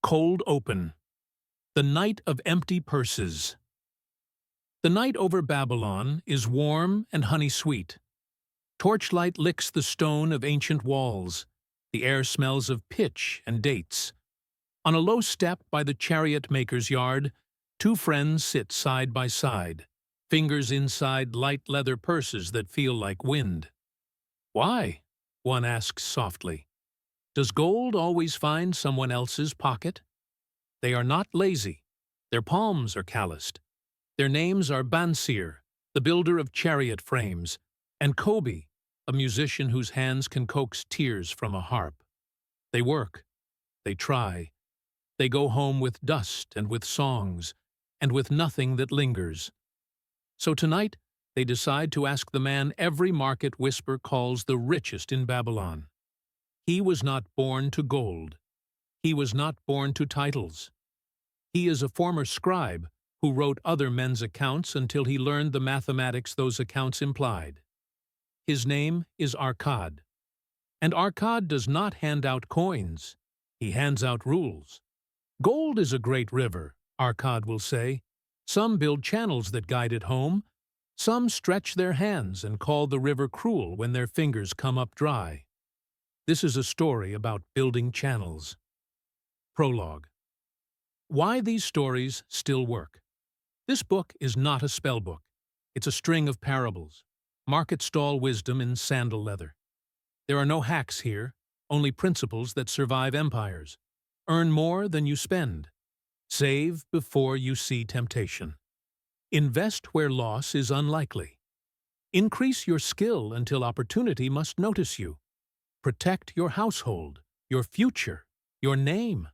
Cold open. The night of empty purses. The night over Babylon is warm and honey-sweet. Torchlight licks the stone of ancient walls. The air smells of pitch and dates. On a low step by the chariot-maker's yard, two friends sit side by side, fingers inside light leather purses that feel like wind. "Why?" one asks softly. "Does gold always find someone else's pocket?" They are not lazy. Their palms are calloused. Their names are Dabasir, the builder of chariot frames, and Kobe, a musician whose hands can coax tears from a harp. They work. They try. They go home with dust and with songs, and with nothing that lingers. So tonight, they decide to ask the man every market whisper calls the richest in Babylon. He was not born to gold. He was not born to titles. He is a former scribe who wrote other men's accounts until he learned the mathematics those accounts implied. His name is Arkad. And Arkad does not hand out coins. He hands out rules. Gold is a great river, Arkad will say. Some build channels that guide it home. Some stretch their hands and call the river cruel when their fingers come up dry. This is a story about building channels. Prologue. Why these stories still work. This book is not a spell book. It's a string of parables, market stall wisdom in sandal leather. There are no hacks here, only principles that survive empires. Earn more than you spend. Save before you see temptation. Invest where loss is unlikely. Increase your skill until opportunity must notice you. Protect your household, your future, your name.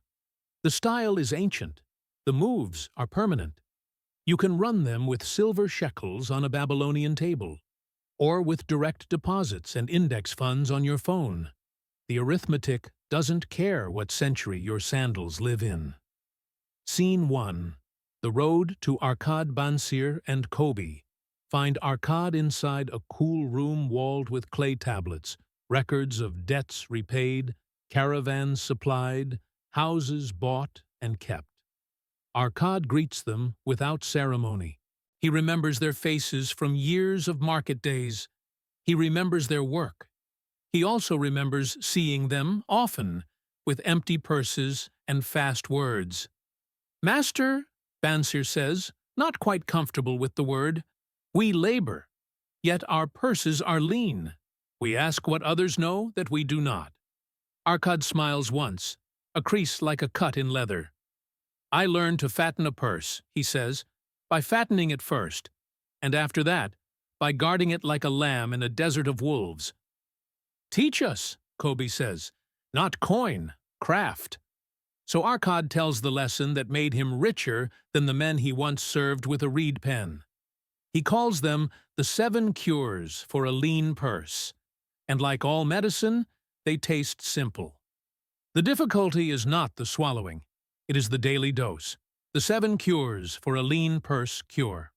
The style is ancient. The moves are permanent. You can run them with silver shekels on a Babylonian table, or with direct deposits and index funds on your phone. The arithmetic doesn't care what century your sandals live in. Scene 1. The road to Arkad Dabasir and Kobe. Find Arkad inside a cool room walled with clay tablets, records of debts repaid, caravans supplied, houses bought and kept. Arkad greets them without ceremony. He remembers their faces from years of market days. He remembers their work. He also remembers seeing them often, with empty purses and fast words. "Master," Dabasir says, not quite comfortable with the word, "we labor, yet our purses are lean. We ask what others know that we do not." Arkad smiles once, a crease like a cut in leather. "I learned to fatten a purse," he says, "by fattening it first, and after that, by guarding it like a lamb in a desert of wolves." "Teach us," Kobe says, "not coin, craft." So Arkad tells the lesson that made him richer than the men he once served with a reed pen. He calls them the 7 cures for a lean purse, and like all medicine, they taste simple. The difficulty is not the swallowing, it is the daily dose. The 7 cures for a lean purse cure.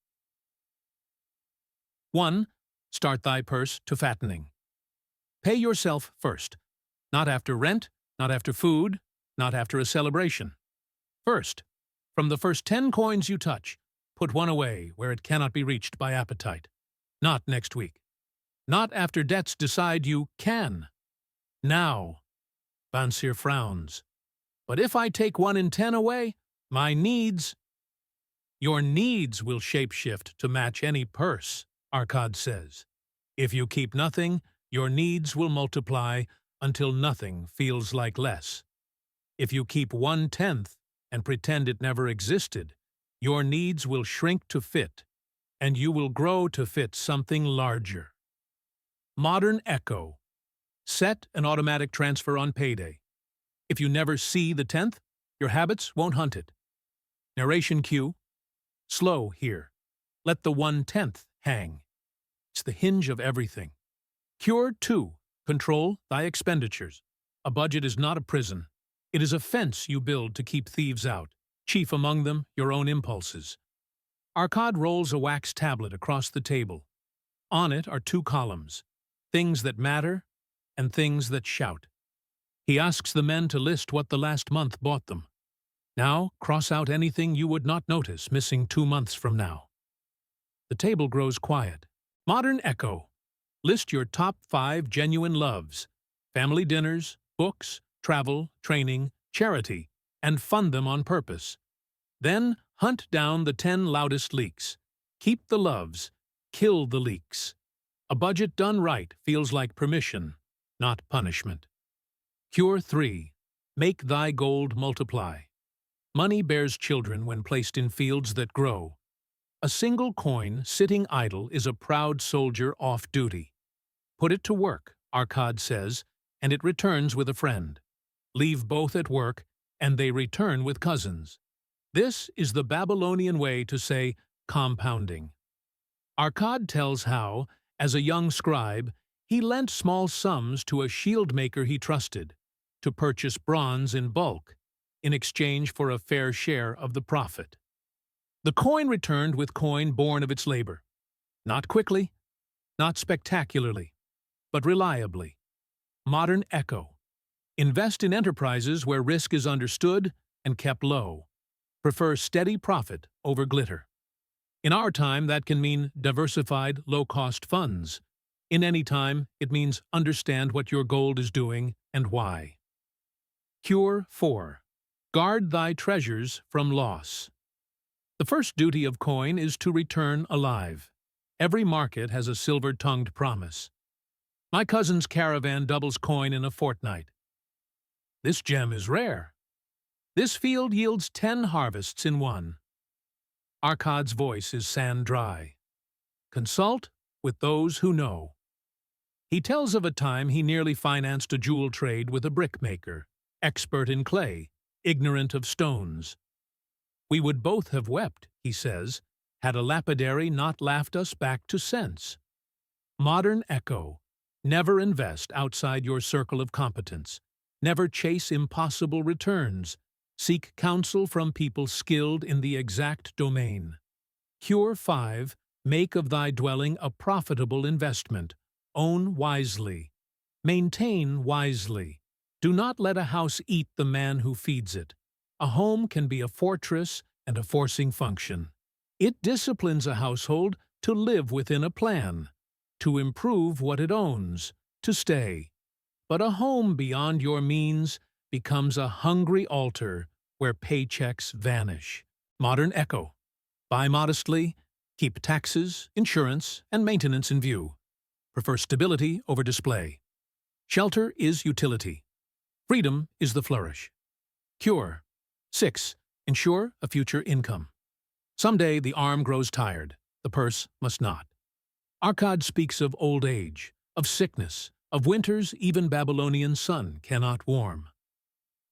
1. Start thy purse to fattening. Pay yourself first, not after rent, not after food, not after a celebration. First, from the first 10 coins you touch, put one away where it cannot be reached by appetite. Not next week. Not after debts decide you can. Now. Dabasir frowns. "But if I take 1 in 10 away, my needs—" "Your needs will shapeshift to match any purse," Arkad says. "If you keep nothing, your needs will multiply until nothing feels like less. If you keep 1/10 and pretend it never existed, your needs will shrink to fit, and you will grow to fit something larger." Modern Echo. Set an automatic transfer on payday. If you never see the 10th, your habits won't hunt it. Narration cue. Slow here. Let the 1/10 hang. It's the hinge of everything. Cure 2. Control thy expenditures. A budget is not a prison. It is a fence you build to keep thieves out, chief among them your own impulses. Arkad rolls a wax tablet across the table. On it are 2 columns, things that matter and things that shout. He asks the men to list what the last month bought them. Now, cross out anything you would not notice missing 2 months from now. The table grows quiet. Modern Echo. List your top 5 genuine loves. Family dinners, books, travel, training, charity, and fund them on purpose. Then, hunt down the 10 loudest leaks. Keep the loves. Kill the leaks. A budget done right feels like permission, not punishment. Cure 3. Make thy gold multiply. Money bears children when placed in fields that grow. A single coin sitting idle is a proud soldier off duty. Put it to work, Arcad says, and it returns with a friend. Leave both at work, and they return with cousins. This is the Babylonian way to say compounding. Arcad tells how, as a young scribe, he lent small sums to a shield maker he trusted to purchase bronze in bulk, in exchange for a fair share of the profit. The coin returned with coin born of its labor. Not quickly, not spectacularly, but reliably. Modern Echo. Invest in enterprises where risk is understood and kept low. Prefer steady profit over glitter. In our time, that can mean diversified, low-cost funds. In any time, it means understand what your gold is doing and why. Cure 4. Guard thy treasures from loss. The first duty of coin is to return alive. Every market has a silver-tongued promise. My cousin's caravan doubles coin in a fortnight. This gem is rare. This field yields 10 harvests in one. Arcad's voice is sand dry. Consult with those who know. He tells of a time he nearly financed a jewel trade with a brickmaker, expert in clay, ignorant of stones. We would both have wept, he says, had a lapidary not laughed us back to sense. Modern Echo. Never invest outside your circle of competence. Never chase impossible returns. Seek counsel from people skilled in the exact domain. Cure 5. Make of thy dwelling a profitable investment. Own wisely. Maintain wisely. Do not let a house eat the man who feeds it. A home can be a fortress and a forcing function. It disciplines a household to live within a plan, to improve what it owns, to stay. But a home beyond your means becomes a hungry altar where paychecks vanish. Modern Echo. Buy modestly, keep taxes, insurance, and maintenance in view. Prefer stability over display. Shelter is utility. Freedom is the flourish. Cure. 6. Ensure a future income. Someday the arm grows tired, the purse must not. Arcad speaks of old age, of sickness, of winters even Babylonian sun cannot warm.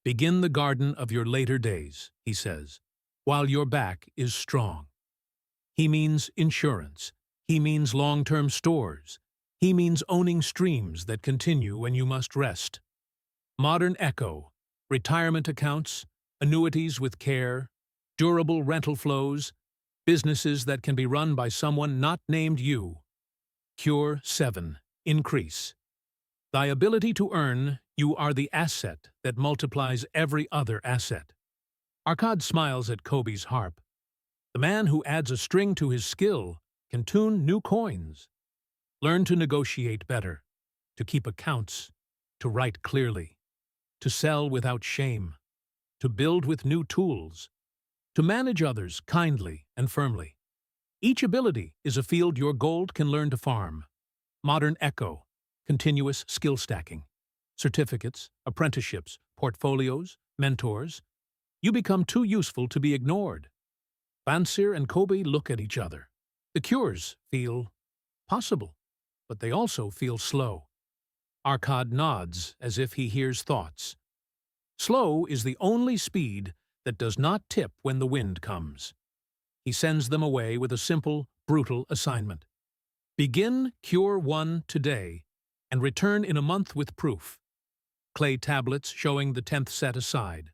Begin the garden of your later days, he says, while your back is strong. He means insurance. He means long-term stores. He means owning streams that continue when you must rest. Modern Echo. Retirement accounts, annuities with care, durable rental flows, businesses that can be run by someone not named you. Cure 7. Increase. Thy ability to earn, you are the asset that multiplies every other asset. Arcad smiles at Kobe's harp. The man who adds a string to his skill can tune new coins. Learn to negotiate better, to keep accounts, to write clearly, to sell without shame, to build with new tools, to manage others kindly and firmly. Each ability is a field your gold can learn to farm. Modern Echo. Continuous skill stacking. Certificates, apprenticeships, portfolios, mentors. You become too useful to be ignored. Dabasir and Kobe look at each other. The cures feel possible, but they also feel slow. Arcad nods as if he hears thoughts. Slow is the only speed that does not tip when the wind comes. He sends them away with a simple, brutal assignment. Begin Cure 1 today and return in a month with proof. Clay tablets showing the 10th set aside,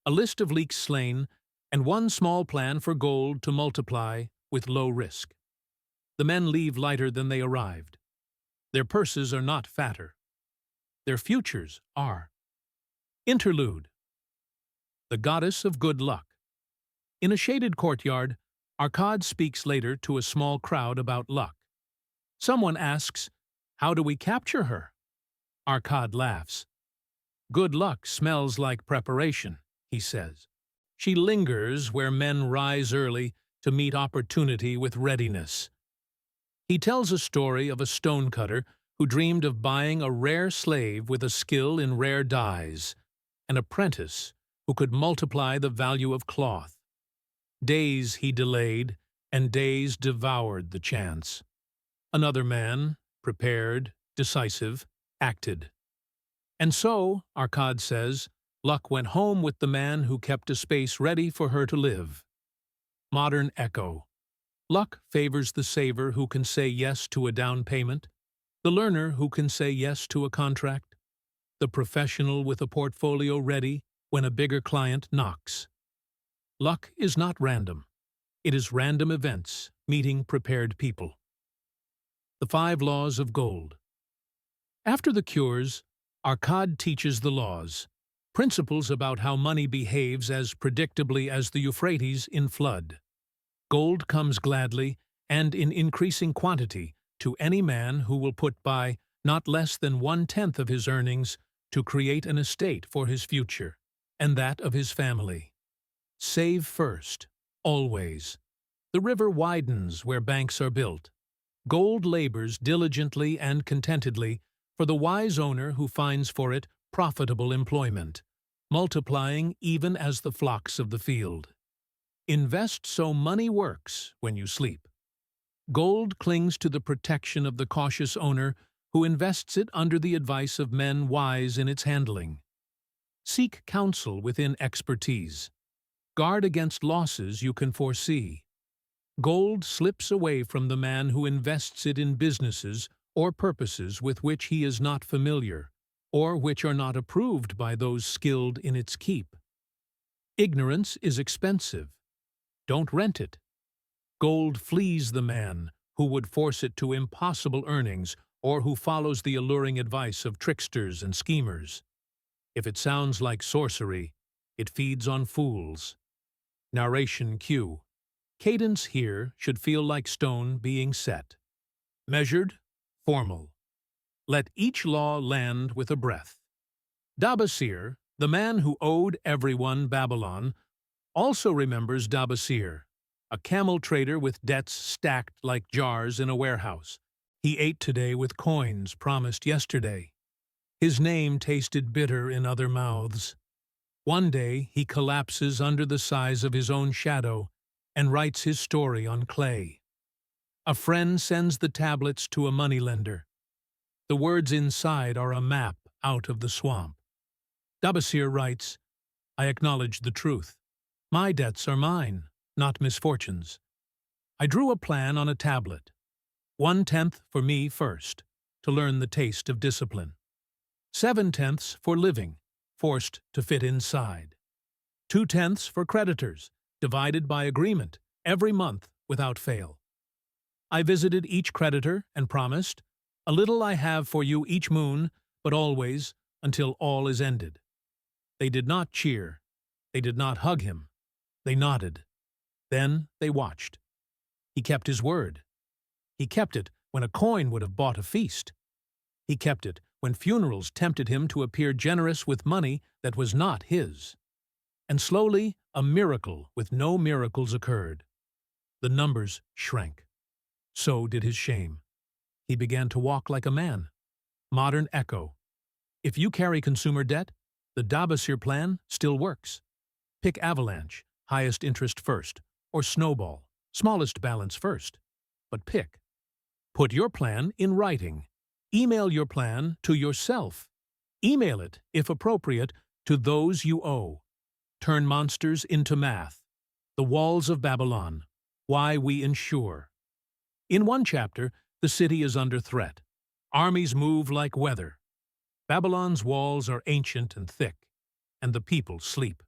a list of leaks slain, and one small plan for gold to multiply with low risk. The men leave lighter than they arrived. Their purses are not fatter. Their futures are. Interlude. The goddess of good luck. In a shaded courtyard, Arkad speaks later to a small crowd about luck. Someone asks, "How do we capture her?" Arkad laughs. "Good luck smells like preparation," he says. "She lingers where men rise early to meet opportunity with readiness." He tells a story of a stonecutter who dreamed of buying a rare slave with a skill in rare dyes, an apprentice who could multiply the value of cloth. Days he delayed, and days devoured the chance. Another man, prepared, decisive, acted. And so, Arkad says, luck went home with the man who kept a space ready for her to live. Modern echo. Luck favors the saver who can say yes to a down payment, the learner who can say yes to a contract, the professional with a portfolio ready when a bigger client knocks. Luck is not random. It is random events meeting prepared people. The 5 Laws of Gold. After the cures, Arkad teaches the laws, principles about how money behaves as predictably as the Euphrates in flood. Gold comes gladly and in increasing quantity to any man who will put by not less than 1/10 of his earnings to create an estate for his future, and that of his family. Save first, always. The river widens where banks are built. Gold labors diligently and contentedly for the wise owner who finds for it profitable employment, multiplying even as the flocks of the field. Invest so money works when you sleep. Gold clings to the protection of the cautious owner who invests it under the advice of men wise in its handling. Seek counsel within expertise. Guard against losses you can foresee. Gold slips away from the man who invests it in businesses or purposes with which he is not familiar, or which are not approved by those skilled in its keep. Ignorance is expensive. Don't rent it. Gold flees the man who would force it to impossible earnings or who follows the alluring advice of tricksters and schemers. If it sounds like sorcery, it feeds on fools. Narration cue. Cadence here should feel like stone being set. Measured, formal. Let each law land with a breath. Dabasir, the man who owed everyone Babylon, also remembers Dabasir, a camel trader with debts stacked like jars in a warehouse. He ate today with coins promised yesterday. His name tasted bitter in other mouths. One day he collapses under the size of his own shadow and writes his story on clay. A friend sends the tablets to a moneylender. The words inside are a map out of the swamp. Dabasir writes, "I acknowledge the truth. My debts are mine, not misfortunes. I drew a plan on a tablet. 1/10 for me first, to learn the taste of discipline. 7/10 for living, forced to fit inside. 2/10 for creditors, divided by agreement, every month without fail. I visited each creditor and promised, a little I have for you each moon, but always until all is ended. They did not cheer. They did not hug him. They nodded. Then they watched. He kept his word. He kept it when a coin would have bought a feast. He kept it when funerals tempted him to appear generous with money that was not his. And slowly, a miracle with no miracles occurred. The numbers shrank. So did his shame. He began to walk like a man. Modern echo. If you carry consumer debt, the Dabasir plan still works. Pick avalanche, highest interest first, or snowball, smallest balance first. But pick. Put your plan in writing. Email your plan to yourself. Email it, if appropriate, to those you owe. Turn monsters into math. The Walls of Babylon. Why we insure. In one chapter, the city is under threat. Armies move like weather. Babylon's walls are ancient and thick, and the people sleep.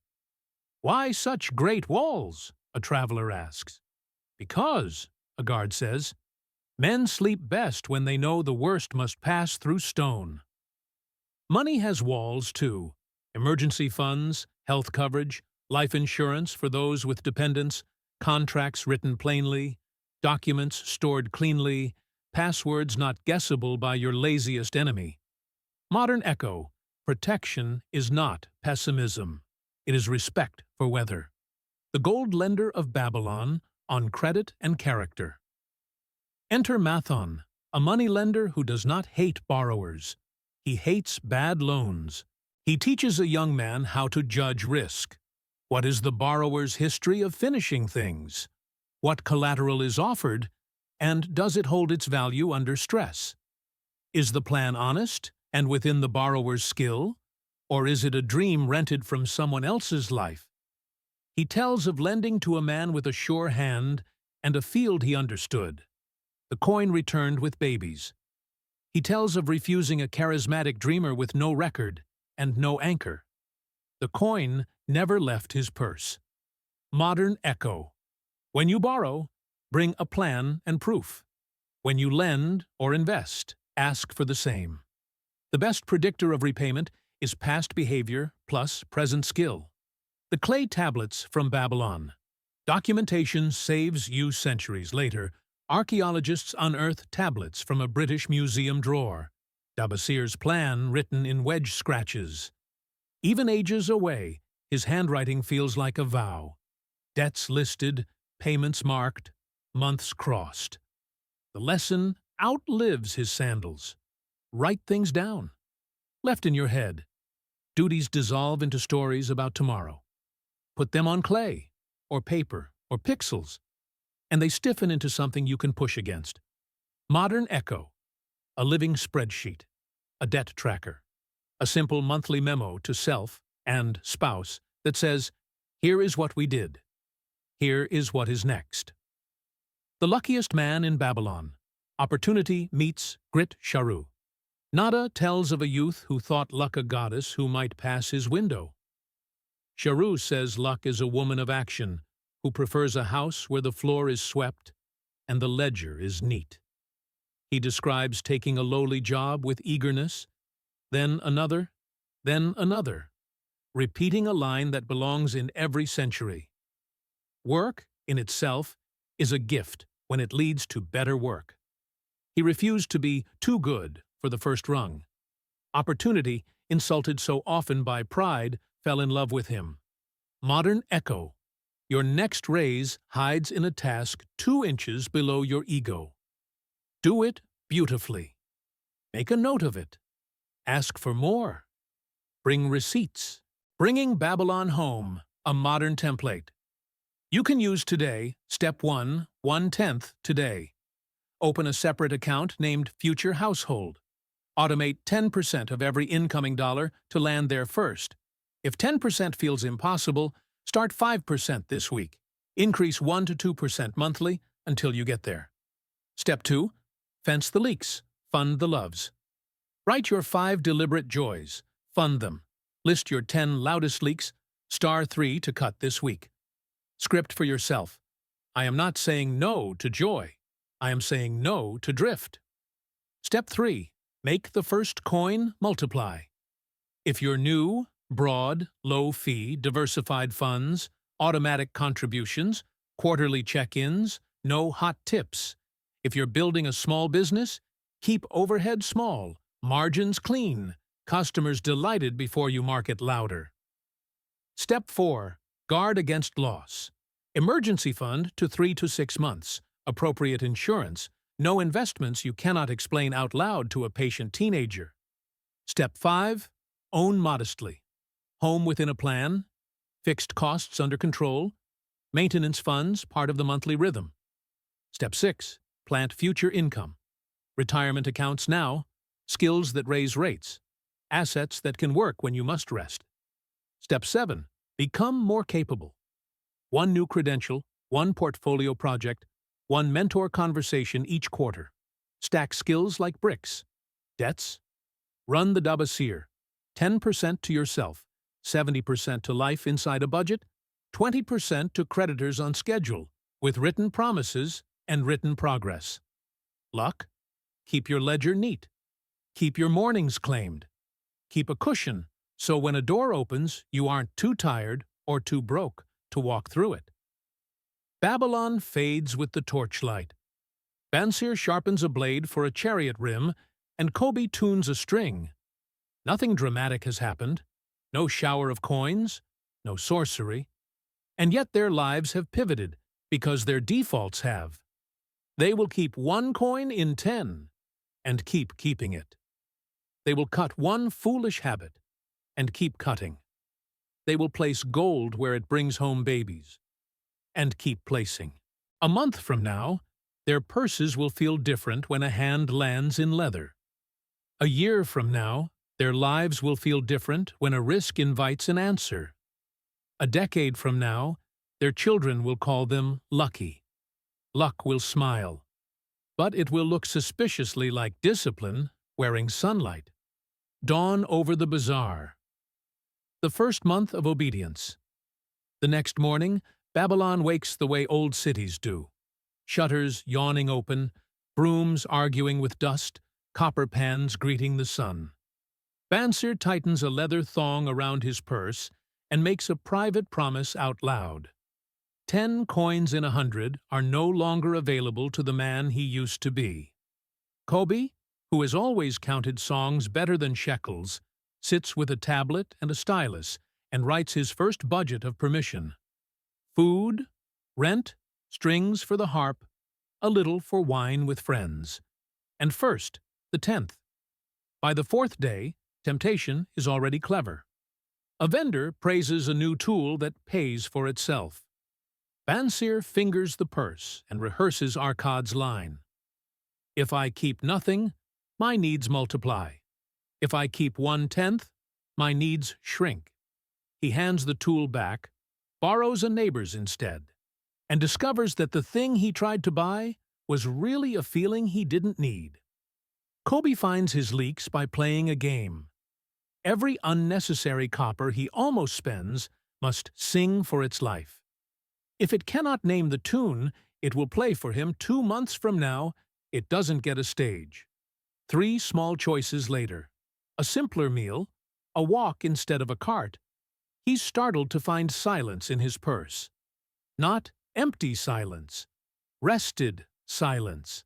Why such great walls? A traveler asks. Because, a guard says, men sleep best when they know the worst must pass through stone. Money has walls, too. Emergency funds, health coverage, life insurance for those with dependents, contracts written plainly, documents stored cleanly, passwords not guessable by your laziest enemy. Modern Echo, protection is not pessimism. It is respect for weather. The gold lender of Babylon on credit and character. Enter Mathon, a money lender who does not hate borrowers. He hates bad loans. He teaches a young man how to judge risk. What is the borrower's history of finishing things? What collateral is offered, and does it hold its value under stress? Is the plan honest and within the borrower's skill, or is it a dream rented from someone else's life? He tells of lending to a man with a sure hand and a field he understood. The coin returned with babies. He tells of refusing a charismatic dreamer with no record and no anchor. The coin never left his purse. Modern Echo. When you borrow, bring a plan and proof. When you lend or invest, ask for the same. The best predictor of repayment is past behavior plus present skill. The clay tablets from Babylon. Documentation saves you centuries later. Archaeologists unearth tablets from a British museum drawer. Dabasir's plan written in wedge scratches. Even ages away, his handwriting feels like a vow. Debts listed, payments marked, months crossed. The lesson outlives his sandals. Write things down. Left in your head. Duties dissolve into stories about tomorrow. Put them on clay, or paper, or pixels, and they stiffen into something you can push against. Modern Echo. A living spreadsheet. A debt tracker. A simple monthly memo to self and spouse that says, here is what we did. Here is what is next. The luckiest man in Babylon. Opportunity meets grit charu. Nada tells of a youth who thought luck a goddess who might pass his window. Charu says luck is a woman of action who prefers a house where the floor is swept and the ledger is neat. He describes taking a lowly job with eagerness, then another, repeating a line that belongs in every century. Work, in itself, is a gift when it leads to better work. He refused to be too good for the first rung. Opportunity, insulted so often by pride, fell in love with him. Modern Echo. Your next raise hides in a task 2 inches below your ego. Do it beautifully. Make a note of it. Ask for more. Bring receipts. Bringing Babylon home, a modern template. You can use today, step 1, 1/10 today. Open a separate account named Future Household. Automate 10% of every incoming dollar to land there first. If 10% feels impossible, start 5% this week. Increase 1 to 2% monthly until you get there. Step 2. Fence the leaks. Fund the loves. Write your 5 deliberate joys. Fund them. List your 10 loudest leaks. Star 3 to cut this week. Script for yourself. I am not saying no to joy. I am saying no to drift. Step 3. Make the first coin multiply. If you're new, broad, low-fee, diversified funds, automatic contributions, quarterly check-ins, no hot tips. If you're building a small business, keep overhead small, margins clean, customers delighted before you market louder. Step 4. Guard against loss. Emergency fund to 3 to 6 months. Appropriate insurance. No investments you cannot explain out loud to a patient teenager. Step 5. Own modestly. Home within a plan. Fixed costs under control. Maintenance funds part of the monthly rhythm. Step 6. Plant future income. Retirement accounts now. Skills that raise rates. Assets that can work when you must rest. Step 7. Become more capable. 1 new credential, 1 portfolio project, 1 mentor conversation each quarter. Stack skills like bricks. Debts? Run the Dabasir. 10% to yourself, 70% to life inside a budget, 20% to creditors on schedule, with written promises and written progress. Luck? Keep your ledger neat. Keep your mornings claimed. Keep a cushion, so when a door opens, you aren't too tired or too broke to walk through it. Babylon fades with the torchlight. Dabasir sharpens a blade for a chariot rim, and Kobe tunes a string. Nothing dramatic has happened. No shower of coins, no sorcery. And yet their lives have pivoted, because their defaults have. They will keep 1 coin in 10, and keep keeping it. They will cut 1 foolish habit, and keep cutting. They will place gold where it brings home babies, and keep placing. A month from now, their purses will feel different when a hand lands in leather. A year from now, their lives will feel different when a risk invites an answer. A decade from now, their children will call them lucky. Luck will smile, but it will look suspiciously like discipline wearing sunlight. Dawn over the bazaar. The first month of obedience. The next morning, Babylon wakes the way old cities do. Shutters yawning open, brooms arguing with dust, copper pans greeting the sun. Dabasir tightens a leather thong around his purse and makes a private promise out loud. 10 coins in 100 are no longer available to the man he used to be. Kobe, who has always counted songs better than shekels, sits with a tablet and a stylus and writes his first budget of permission. Food, rent, strings for the harp, a little for wine with friends. And first, the 10th. By the 4th day, temptation is already clever. A vendor praises a new tool that pays for itself. Dabasir fingers the purse and rehearses Arkad's line. If I keep nothing, my needs multiply. If I keep 1/10, my needs shrink. He hands the tool back, borrows a neighbor's instead, and discovers that the thing he tried to buy was really a feeling he didn't need. Kobe finds his leaks by playing a game. Every unnecessary copper he almost spends must sing for its life. If it cannot name the tune it will play for him 2 months from now, it doesn't get a stage. 3 small choices later. A simpler meal, a walk instead of a cart. He's startled to find silence in his purse. Not empty silence, rested silence.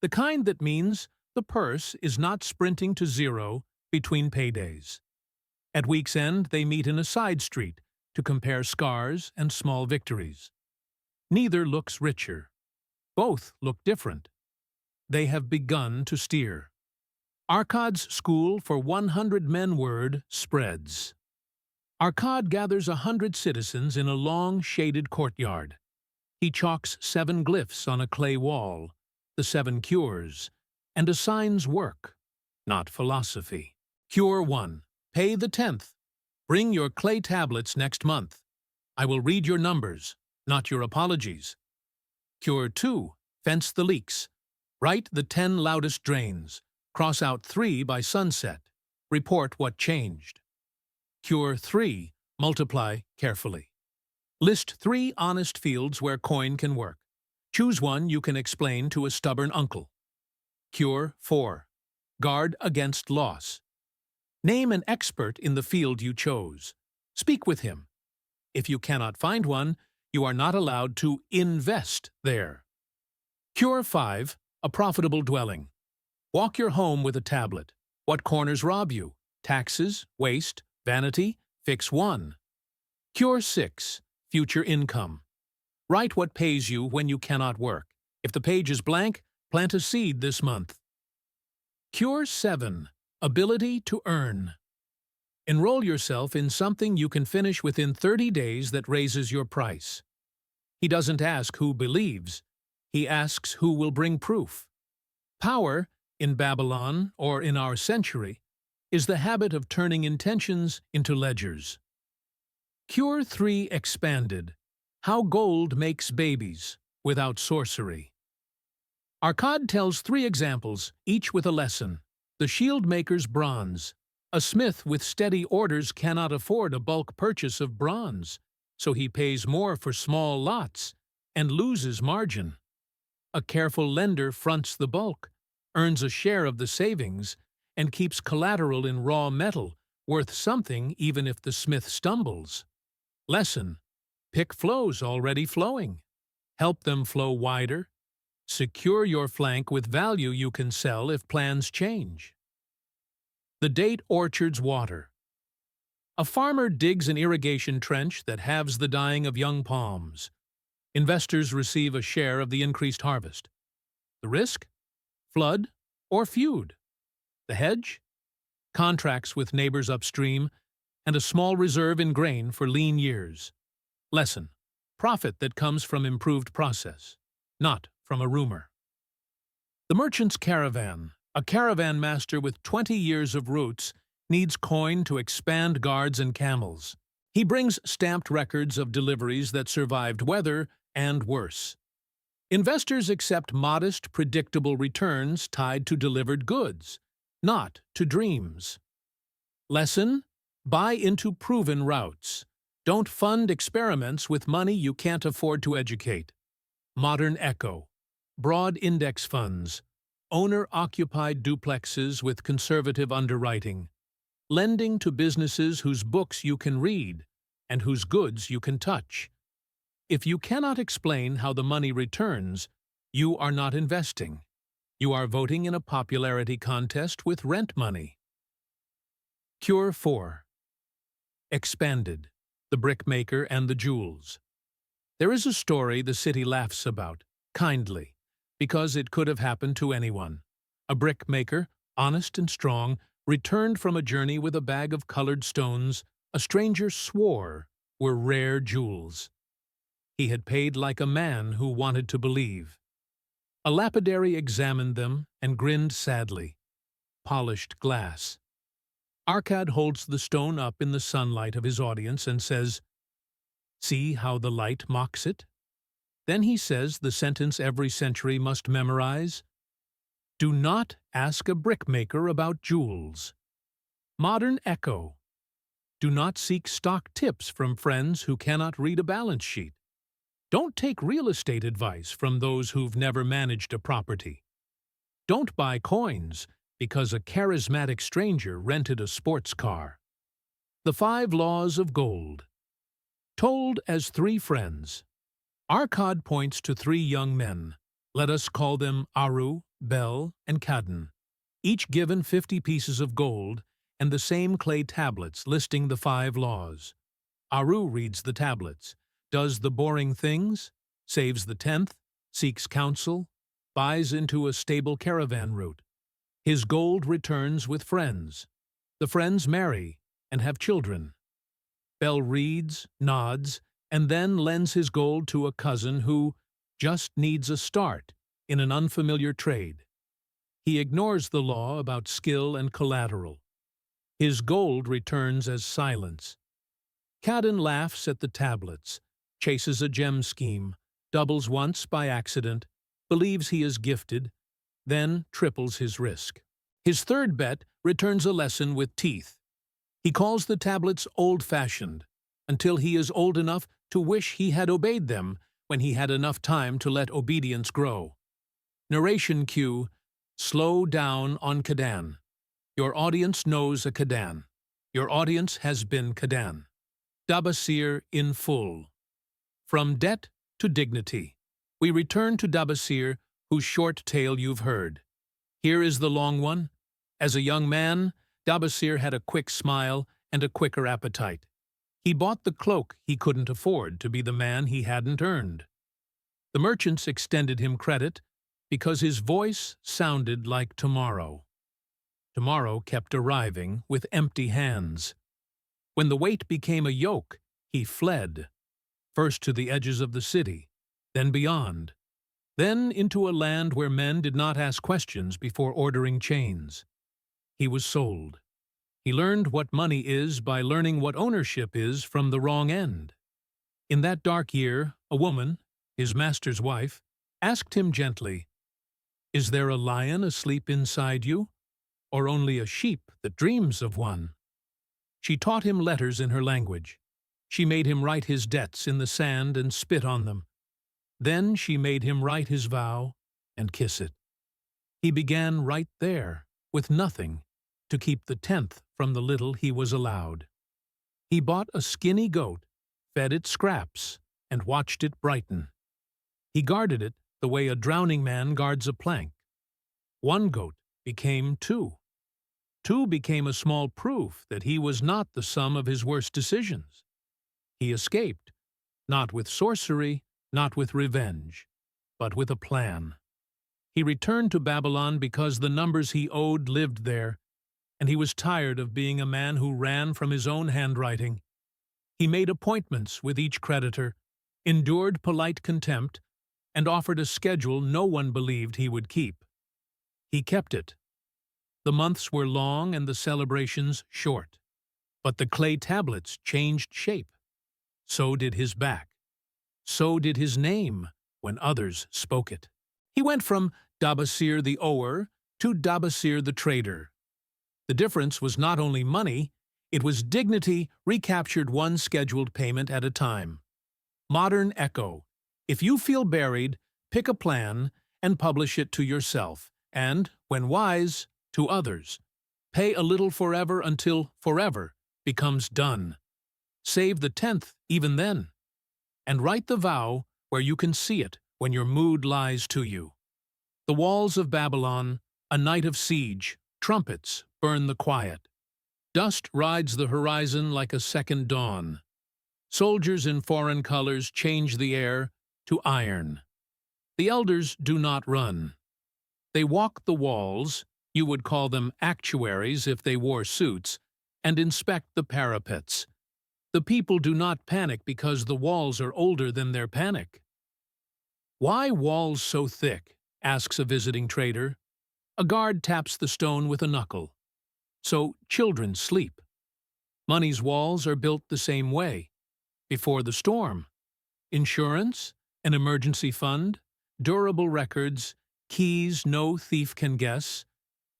The kind that means the purse is not sprinting to zero between paydays. At week's end, they meet in a side street to compare scars and small victories. Neither looks richer. Both look different. They have begun to steer. Arkad's school for 100 men word spreads. Arkad gathers 100 citizens in a long, shaded courtyard. He chalks 7 glyphs on a clay wall, the 7 cures, and assigns work, not philosophy. Cure 1. Pay the 10th. Bring your clay tablets next month. I will read your numbers, not your apologies. Cure 2. Fence the leaks. Write the 10 loudest drains. Cross out 3 by sunset. Report what changed. Cure 3. Multiply carefully. List 3 honest fields where coin can work. Choose one you can explain to a stubborn uncle. Cure 4. Guard against loss. Name an expert in the field you chose. Speak with him. If you cannot find one, you are not allowed to invest there. Cure 5. A profitable dwelling. Walk your home with a tablet. What corners rob you? Taxes, waste, vanity? Fix 1. Cure 6. Future income. Write what pays you when you cannot work. If the page is blank, plant a seed this month. Cure 7. Ability to earn. Enroll yourself in something you can finish within 30 days that raises your price. He doesn't ask who believes. He asks who will bring proof. Power, in Babylon or in our century, is the habit of turning intentions into ledgers. Cure 3 expanded. How gold makes babies without sorcery. Arkad tells 3 examples, each with a lesson. The shield maker's bronze. A smith with steady orders cannot afford a bulk purchase of bronze, so he pays more for small lots and loses margin. A careful lender fronts the bulk, earns a share of the savings, and keeps collateral in raw metal worth something even if the smith stumbles. Lesson: pick flows already flowing. Help them flow wider. Secure your flank with value you can sell if plans change. The date orchard's water. A farmer digs an irrigation trench that halves the dying of young palms. Investors receive a share of the increased harvest. The risk? Flood or feud. The hedge? Contracts with neighbors upstream and a small reserve in grain for lean years. Lesson: profit that comes from improved process, not from a rumor. The merchant's caravan. A caravan master with 20 years of roots needs coin to expand guards and camels. He brings stamped records of deliveries that survived weather and worse. Investors accept modest, predictable returns tied to delivered goods, not to dreams. Lesson: buy into proven routes. Don't fund experiments with money you can't afford to educate. Modern echo. Broad index funds. Owner-occupied duplexes with conservative underwriting. Lending to businesses whose books you can read and whose goods you can touch. If you cannot explain how the money returns, you are not investing. You are voting in a popularity contest with rent money. Cure 4. Expanded. The brickmaker and the jewels. There is a story the city laughs about, kindly, because it could have happened to anyone. A brickmaker, honest and strong, returned from a journey with a bag of colored stones a stranger swore were rare jewels. He had paid like a man who wanted to believe. A lapidary examined them and grinned sadly. Polished glass. Arcad holds the stone up in the sunlight of his audience and says, "See how the light mocks it?" Then he says the sentence every century must memorize, "Do not ask a brickmaker about jewels." Modern echo. Do not seek stock tips from friends who cannot read a balance sheet. Don't take real estate advice from those who've never managed a property. Don't buy coins because a charismatic stranger rented a sports car. The 5 Laws of Gold. Told as 3 friends. Arcad points to 3 young men. Let us call them Aru, Bel, and Kadin, each given 50 pieces of gold and the same clay tablets listing the 5 laws. Aru reads the tablets, does the boring things, saves the 10th, seeks counsel, buys into a stable caravan route. His gold returns with friends. The friends marry and have children. Bel reads, nods, and then lends his gold to a cousin who just needs a start in an unfamiliar trade. He ignores the law about skill and collateral. His gold returns as silence. Kadin laughs at the tablets, chases a gem scheme, doubles once by accident, believes he is gifted, then triples his risk. His third bet returns a lesson with teeth. He calls the tablets old-fashioned, until he is old enough to wish he had obeyed them when he had enough time to let obedience grow. Narration cue, slow down on Kadan. Your audience knows a Kadan. Your audience has been Kadan. Dabasir in full. From debt to dignity. We return to Dabasir, whose short tale you've heard. Here is the long one. As a young man, Dabasir had a quick smile and a quicker appetite. He bought the cloak he couldn't afford to be the man he hadn't earned. The merchants extended him credit because his voice sounded like tomorrow. Tomorrow kept arriving with empty hands. When the weight became a yoke, he fled, first to the edges of the city, then beyond, then into a land where men did not ask questions before ordering chains. He was sold. He learned what money is by learning what ownership is from the wrong end. In that dark year, a woman, his master's wife, asked him gently, "Is there a lion asleep inside you, or only a sheep that dreams of one?" She taught him letters in her language. She made him write his debts in the sand and spit on them. Then she made him write his vow and kiss it. He began right there, with nothing, to keep the 10th from the little he was allowed. He bought a skinny goat, fed it scraps, and watched it brighten. He guarded it the way a drowning man guards a plank. One goat became two. Two became a small proof that he was not the sum of his worst decisions. He escaped, not with sorcery, not with revenge, but with a plan. He returned to Babylon because the numbers he owed lived there, and he was tired of being a man who ran from his own handwriting. He made appointments with each creditor, endured polite contempt, and offered a schedule no one believed he would keep. He kept it. The months were long and the celebrations short, but the clay tablets changed shape. So did his back. So did his name when others spoke it. He went from Dabasir the ower to Dabasir the trader. The difference was not only money, it was dignity recaptured one scheduled payment at a time. Modern echo. If you feel buried, pick a plan and publish it to yourself, and, when wise, to others. Pay a little forever until forever becomes done. Save the 10th even then. And write the vow where you can see it when your mood lies to you. The walls of Babylon, a night of siege, trumpets burn the quiet. Dust rides the horizon like a second dawn. Soldiers in foreign colors change the air to iron. The elders do not run. They walk the walls, you would call them actuaries if they wore suits, and inspect the parapets. The people do not panic because the walls are older than their panic. Why walls so thick? Asks a visiting trader. A guard taps the stone with a knuckle. So children sleep. Money's walls are built the same way. Before the storm. Insurance, an emergency fund, durable records, keys no thief can guess,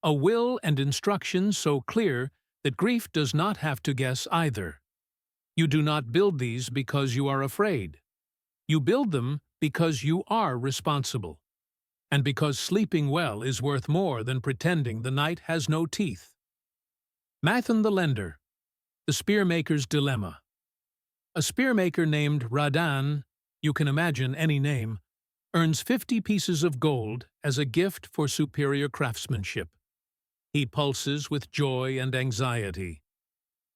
a will and instructions so clear that grief does not have to guess either. You do not build these because you are afraid. You build them because you are responsible, and because sleeping well is worth more than pretending the night has no teeth. Mathan the lender, the spearmaker's dilemma. A spearmaker named Radan, you can imagine any name, earns 50 pieces of gold as a gift for superior craftsmanship. He pulses with joy and anxiety.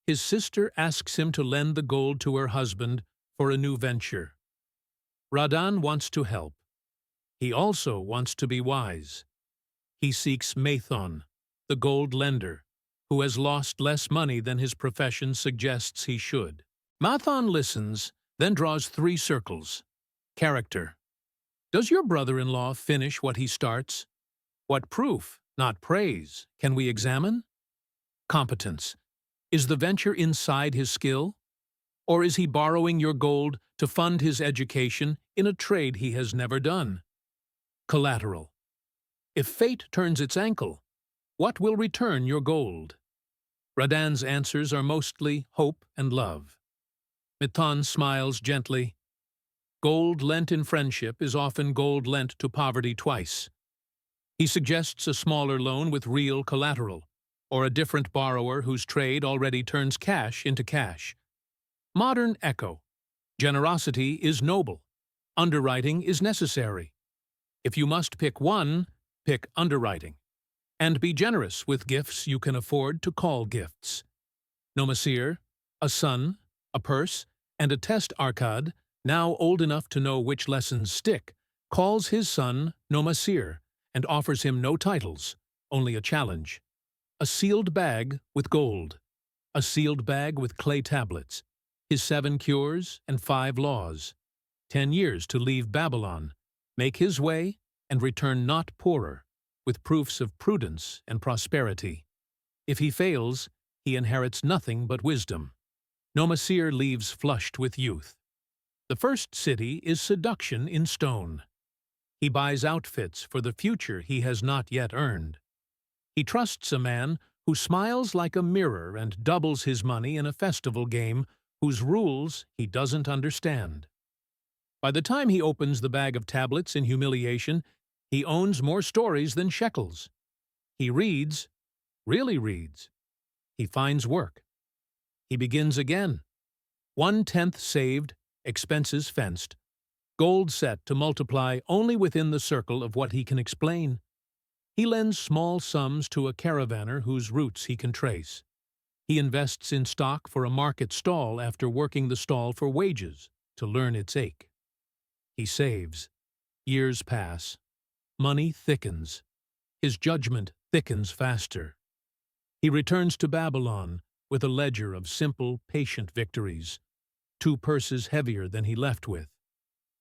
His sister asks him to lend the gold to her husband for a new venture. Radan wants to help. He also wants to be wise. He seeks Mathon, the gold lender, who has lost less money than his profession suggests he should. Mathon listens, then draws 3 circles. Character. Does your brother-in-law finish what he starts? What proof, not praise, can we examine? Competence. Is the venture inside his skill? Or is he borrowing your gold to fund his education in a trade he has never done? Collateral. If fate turns its ankle, what will return your gold? Radan's answers are mostly hope and love. Mathon smiles gently. Gold lent in friendship is often gold lent to poverty twice. He suggests a smaller loan with real collateral, or a different borrower whose trade already turns cash into cash. Modern echo. Generosity is noble. Underwriting is necessary. If you must pick one, pick underwriting. And be generous with gifts you can afford to call gifts. Nomasir, a son, a purse, and a test arcad, now old enough to know which lessons stick, calls his son Nomasir and offers him no titles, only a challenge. A sealed bag with gold. A sealed bag with clay tablets. His 7 cures and 5 laws. 10 years to leave Babylon, make his way, and return not poorer, with proofs of prudence and prosperity. If he fails, he inherits nothing but wisdom. Nomasir leaves flushed with youth. The first city is seduction in stone. He buys outfits for the future he has not yet earned. He trusts a man who smiles like a mirror and doubles his money in a festival game whose rules he doesn't understand. By the time he opens the bag of tablets in humiliation, he owns more stories than shekels. He reads, really reads. He finds work. He begins again. 1/10 saved, expenses fenced. Gold set to multiply only within the circle of what he can explain. He lends small sums to a caravaner whose routes he can trace. He invests in stock for a market stall after working the stall for wages to learn its ache. He saves. Years pass. Money thickens. His judgment thickens faster. He returns to Babylon with a ledger of simple, patient victories, 2 purses heavier than he left with,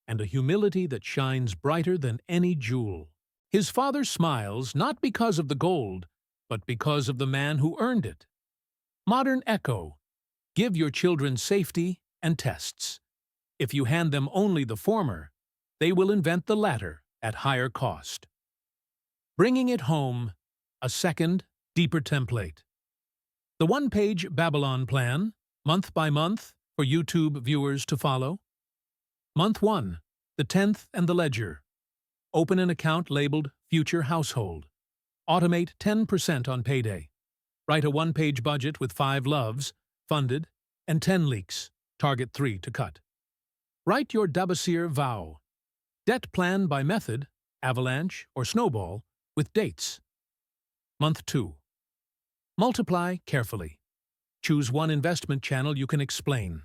and a humility that shines brighter than any jewel. His father smiles not because of the gold, but because of the man who earned it. Modern echo: give your children safety and tests. If you hand them only the former, they will invent the latter at higher cost. Bringing it home, a second, deeper template. The one-page Babylon plan, month by month, for YouTube viewers to follow. Month 1, the 10th and the ledger. Open an account labeled Future Household. Automate 10% on payday. Write a one-page budget with 5 loves, funded, and 10 leaks, target 3 to cut. Write your Dabasir vow. Debt plan by method, avalanche or snowball, with dates. Month 2. Multiply carefully. Choose one investment channel you can explain.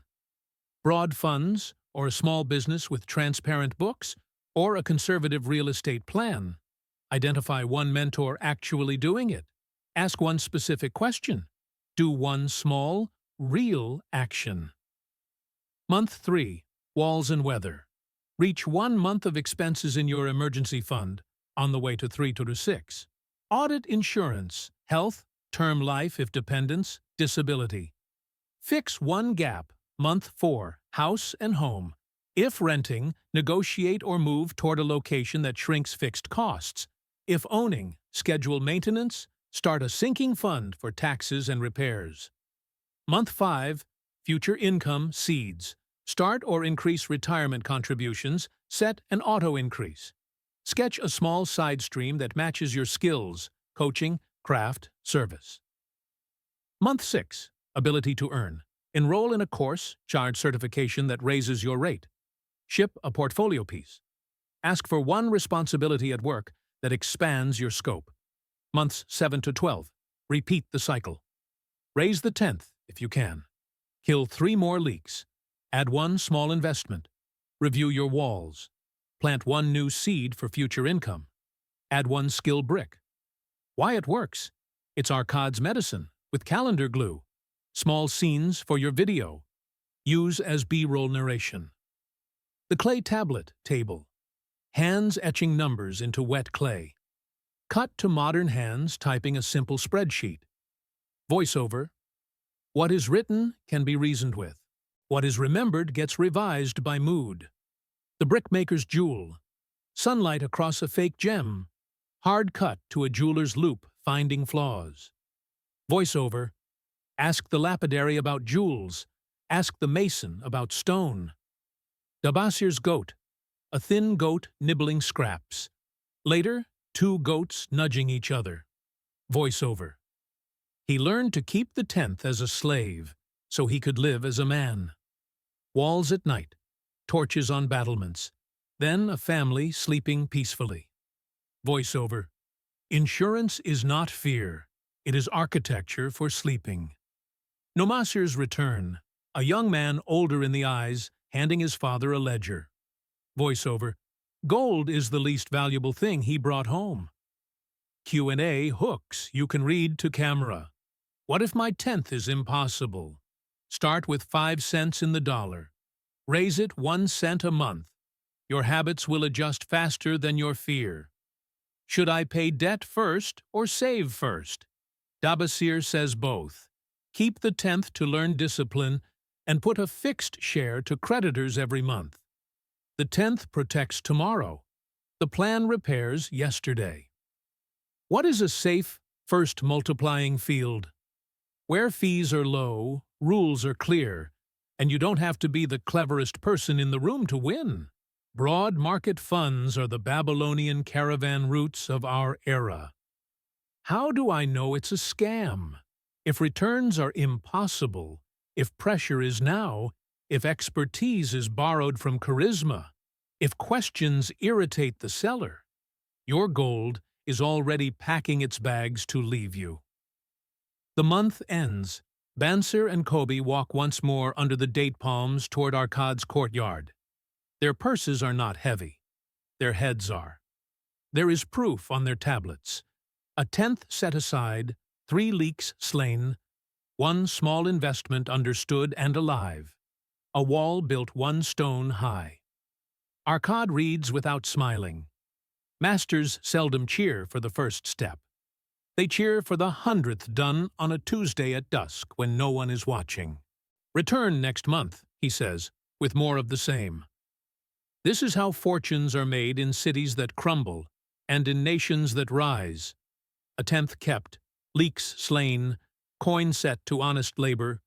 Broad funds, or a small business with transparent books, or a conservative real estate plan. Identify one mentor actually doing it. Ask one specific question. Do one small, real action. Month 3. Walls and weather. Reach 1 month of expenses in your emergency fund, on the way to 3 to 6. Audit insurance, health, term life if dependents, disability. Fix one gap, month 4, house and home. If renting, negotiate or move toward a location that shrinks fixed costs. If owning, schedule maintenance, start a sinking fund for taxes and repairs. Month 5, future income seeds. Start or increase retirement contributions, set an auto increase. Sketch a small side stream that matches your skills, coaching, craft, service. Month 6, ability to earn. Enroll in a course, charge certification that raises your rate. Ship a portfolio piece. Ask for one responsibility at work that expands your scope. Months 7 to 12. Repeat the cycle. Raise the 10th if you can. Kill 3 more leaks. Add 1 small investment. Review your walls. Plant 1 new seed for future income. Add 1 skill brick. Why it works? It's Arcade's medicine with calendar glue. Small scenes for your video. Use as B-roll narration. The clay tablet table. Hands etching numbers into wet clay. Cut to modern hands typing a simple spreadsheet. Voiceover. What is written can be reasoned with. What is remembered gets revised by mood. The brickmaker's jewel. Sunlight across a fake gem. Hard cut to a jeweler's loop finding flaws. Voiceover. Ask the lapidary about jewels. Ask the mason about stone. Dabasir's goat. A thin goat nibbling scraps. Later, 2 goats nudging each other. Voiceover. He learned to keep the 10th as a slave, so he could live as a man. Walls at night. Torches on battlements. Then a family sleeping peacefully. Voiceover. Insurance is not fear. It is architecture for sleeping. Nomasir's return. A young man older in the eyes, handing his father a ledger. Voiceover. Gold is the least valuable thing he brought home. Q&A hooks you can read to camera. What if my 10th is impossible? Start with 5 cents in the dollar. Raise it 1 cent a month. Your habits will adjust faster than your fear. Should I pay debt first or save first? Dabasir says both. Keep the 10th to learn discipline and put a fixed share to creditors every month. The 10th protects tomorrow. The plan repairs yesterday. What is a safe, first multiplying field? Where fees are low, rules are clear, and you don't have to be the cleverest person in the room to win. Broad market funds are the Babylonian caravan routes of our era. How do I know it's a scam? If returns are impossible, if pressure is now, if expertise is borrowed from charisma, if questions irritate the seller, your gold is already packing its bags to leave you. The month ends. Dabasir and Kobe walk once more under the date palms toward Arkad's courtyard. Their purses are not heavy. Their heads are. There is proof on their tablets. A tenth set aside, 3 leaks slain, 1 small investment understood and alive, a wall built 1 stone high. Arkad reads without smiling. Masters seldom cheer for the first step. They cheer for the 100th done on a Tuesday at dusk when no one is watching. Return next month, he says, with more of the same. This is how fortunes are made in cities that crumble and in nations that rise. A tenth kept, leaks slain, coin set to honest labor,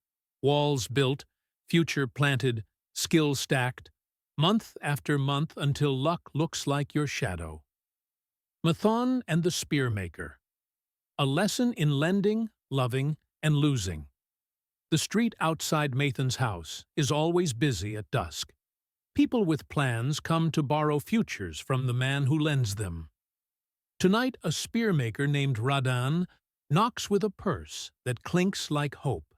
walls built, future planted, skill stacked, month after month until luck looks like your shadow. Mathon and the Spearmaker. A lesson in lending, loving, and losing. The street outside Mathon's house is always busy at dusk. People with plans come to borrow futures from the man who lends them. Tonight, a spearmaker named Radan knocks with a purse that clinks like hope.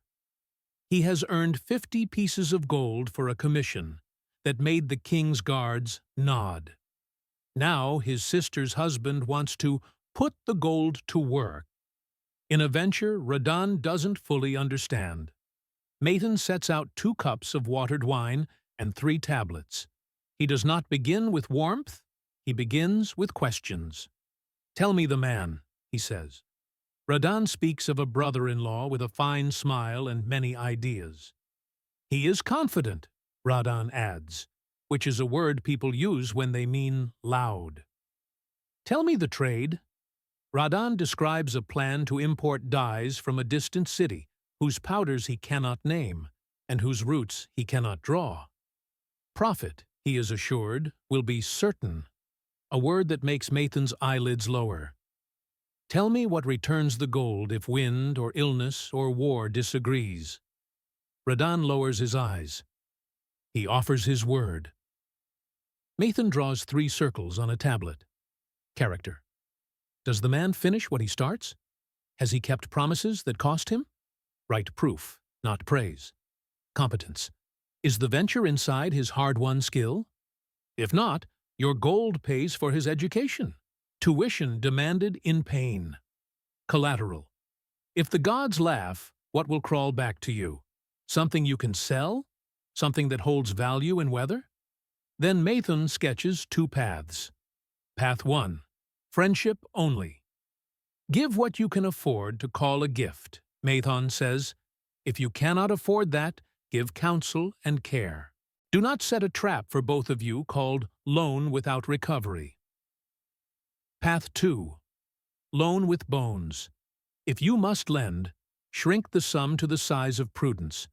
He has earned 50 pieces of gold for a commission that made the king's guards nod. Now his sister's husband wants to put the gold to work. In a venture Radan doesn't fully understand. Mathon sets out 2 cups of watered wine and 3 tablets. He does not begin with warmth, he begins with questions. "Tell me the man," he says. Radan speaks of a brother-in-law with a fine smile and many ideas. "He is confident," Radan adds, which is a word people use when they mean loud. "Tell me the trade." Radan describes a plan to import dyes from a distant city, whose powders he cannot name, and whose routes he cannot draw. Profit, he is assured, will be certain, a word that makes Mathon's eyelids lower. "Tell me what returns the gold if wind or illness or war disagrees." Radan lowers his eyes. He offers his word. Mathon draws 3 circles on a tablet. Character. Does the man finish what he starts? Has he kept promises that cost him? Write proof, not praise. Competence. Is the venture inside his hard-won skill? If not, your gold pays for his education. Tuition demanded in pain. Collateral. If the gods laugh, what will crawl back to you? Something you can sell? Something that holds value in weather? Then Mathon sketches 2 paths. Path 1. Friendship only. Give what you can afford to call a gift, Mathon says. If you cannot afford that, give counsel and care. Do not set a trap for both of you called loan without recovery. Path 2. Loan with bones. If you must lend, shrink the sum to the size of prudence.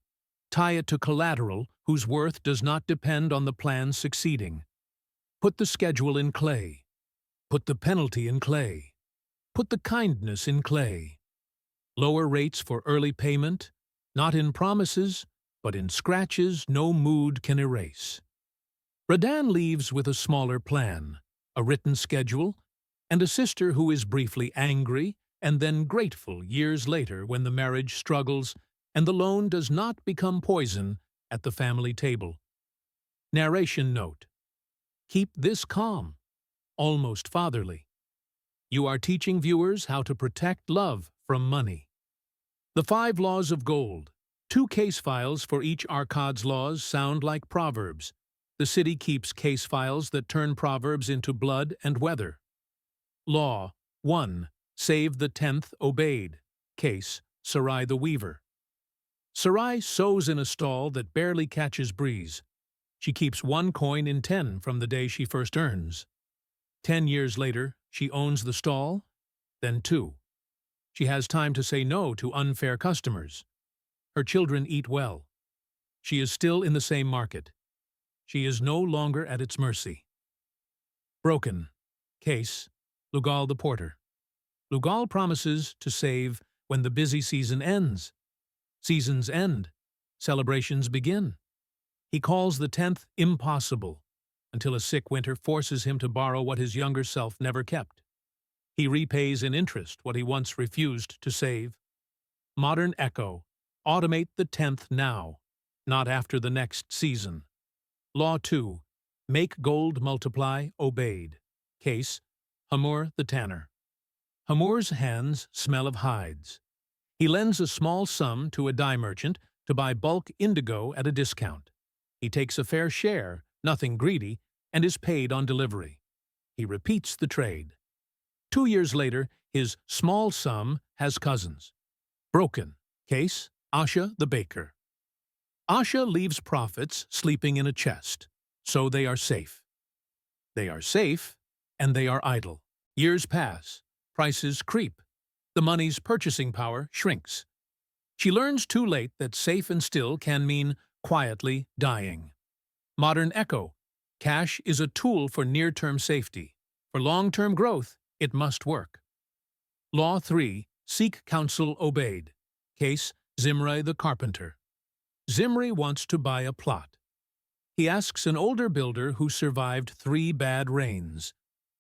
Tie it to collateral whose worth does not depend on the plan succeeding. Put the schedule in clay. Put the penalty in clay. Put the kindness in clay. Lower rates for early payment, not in promises, but in scratches no mood can erase. Radan leaves with a smaller plan, a written schedule, and a sister who is briefly angry and then grateful years later when the marriage struggles and the loan does not become poison at the family table. Narration note. Keep this calm, almost fatherly. You are teaching viewers how to protect love from money. The 5 laws of gold. 2 case files for each Arkad's laws sound like proverbs. The city keeps case files that turn proverbs into blood and weather. Law 1. Save the 10th obeyed. Case, Sarai the weaver. Sarai sews in a stall that barely catches breeze. She keeps 1 coin in 10 from the day she first earns. 10 years later, she owns the stall, then 2. She has time to say no to unfair customers. Her children eat well. She is still in the same market. She is no longer at its mercy. Broken. Case, Lugal the porter. Lugal promises to save when the busy season ends. Seasons end. Celebrations begin. He calls the 10th impossible, until a sick winter forces him to borrow what his younger self never kept. He repays in interest what he once refused to save. Modern echo. Automate the 10th now, not after the next season. Law 2. Make gold multiply, obeyed. Case, Hamur the tanner. Hamur's hands smell of hides. He lends a small sum to a dye merchant to buy bulk indigo at a discount. He takes a fair share, nothing greedy, and is paid on delivery. He repeats the trade. 2 years later, his small sum has cousins. Broken. Case, Asha the baker. Asha leaves profits sleeping in a chest, so they are safe. They are safe, and they are idle. Years pass. Prices creep. The money's purchasing power shrinks. She learns too late that safe and still can mean quietly dying. Modern echo. Cash is a tool for near-term safety. For long-term growth, it must work. Law 3. Seek counsel obeyed. Case, Zimri the carpenter. Zimri wants to buy a plot. He asks an older builder who survived 3 bad rains.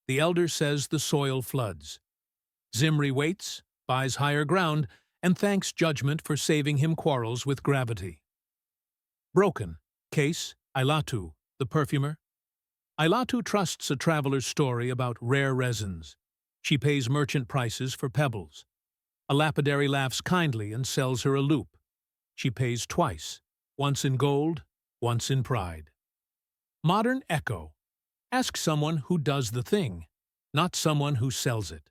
The elder says the soil floods. Zimri waits, buys higher ground, and thanks judgment for saving him quarrels with gravity. Broken. Case, Ailatu, the perfumer. Ailatu trusts a traveler's story about rare resins. She pays merchant prices for pebbles. A lapidary laughs kindly and sells her a loop. She pays twice, once in gold, once in pride. Modern echo. Ask someone who does the thing, not someone who sells it.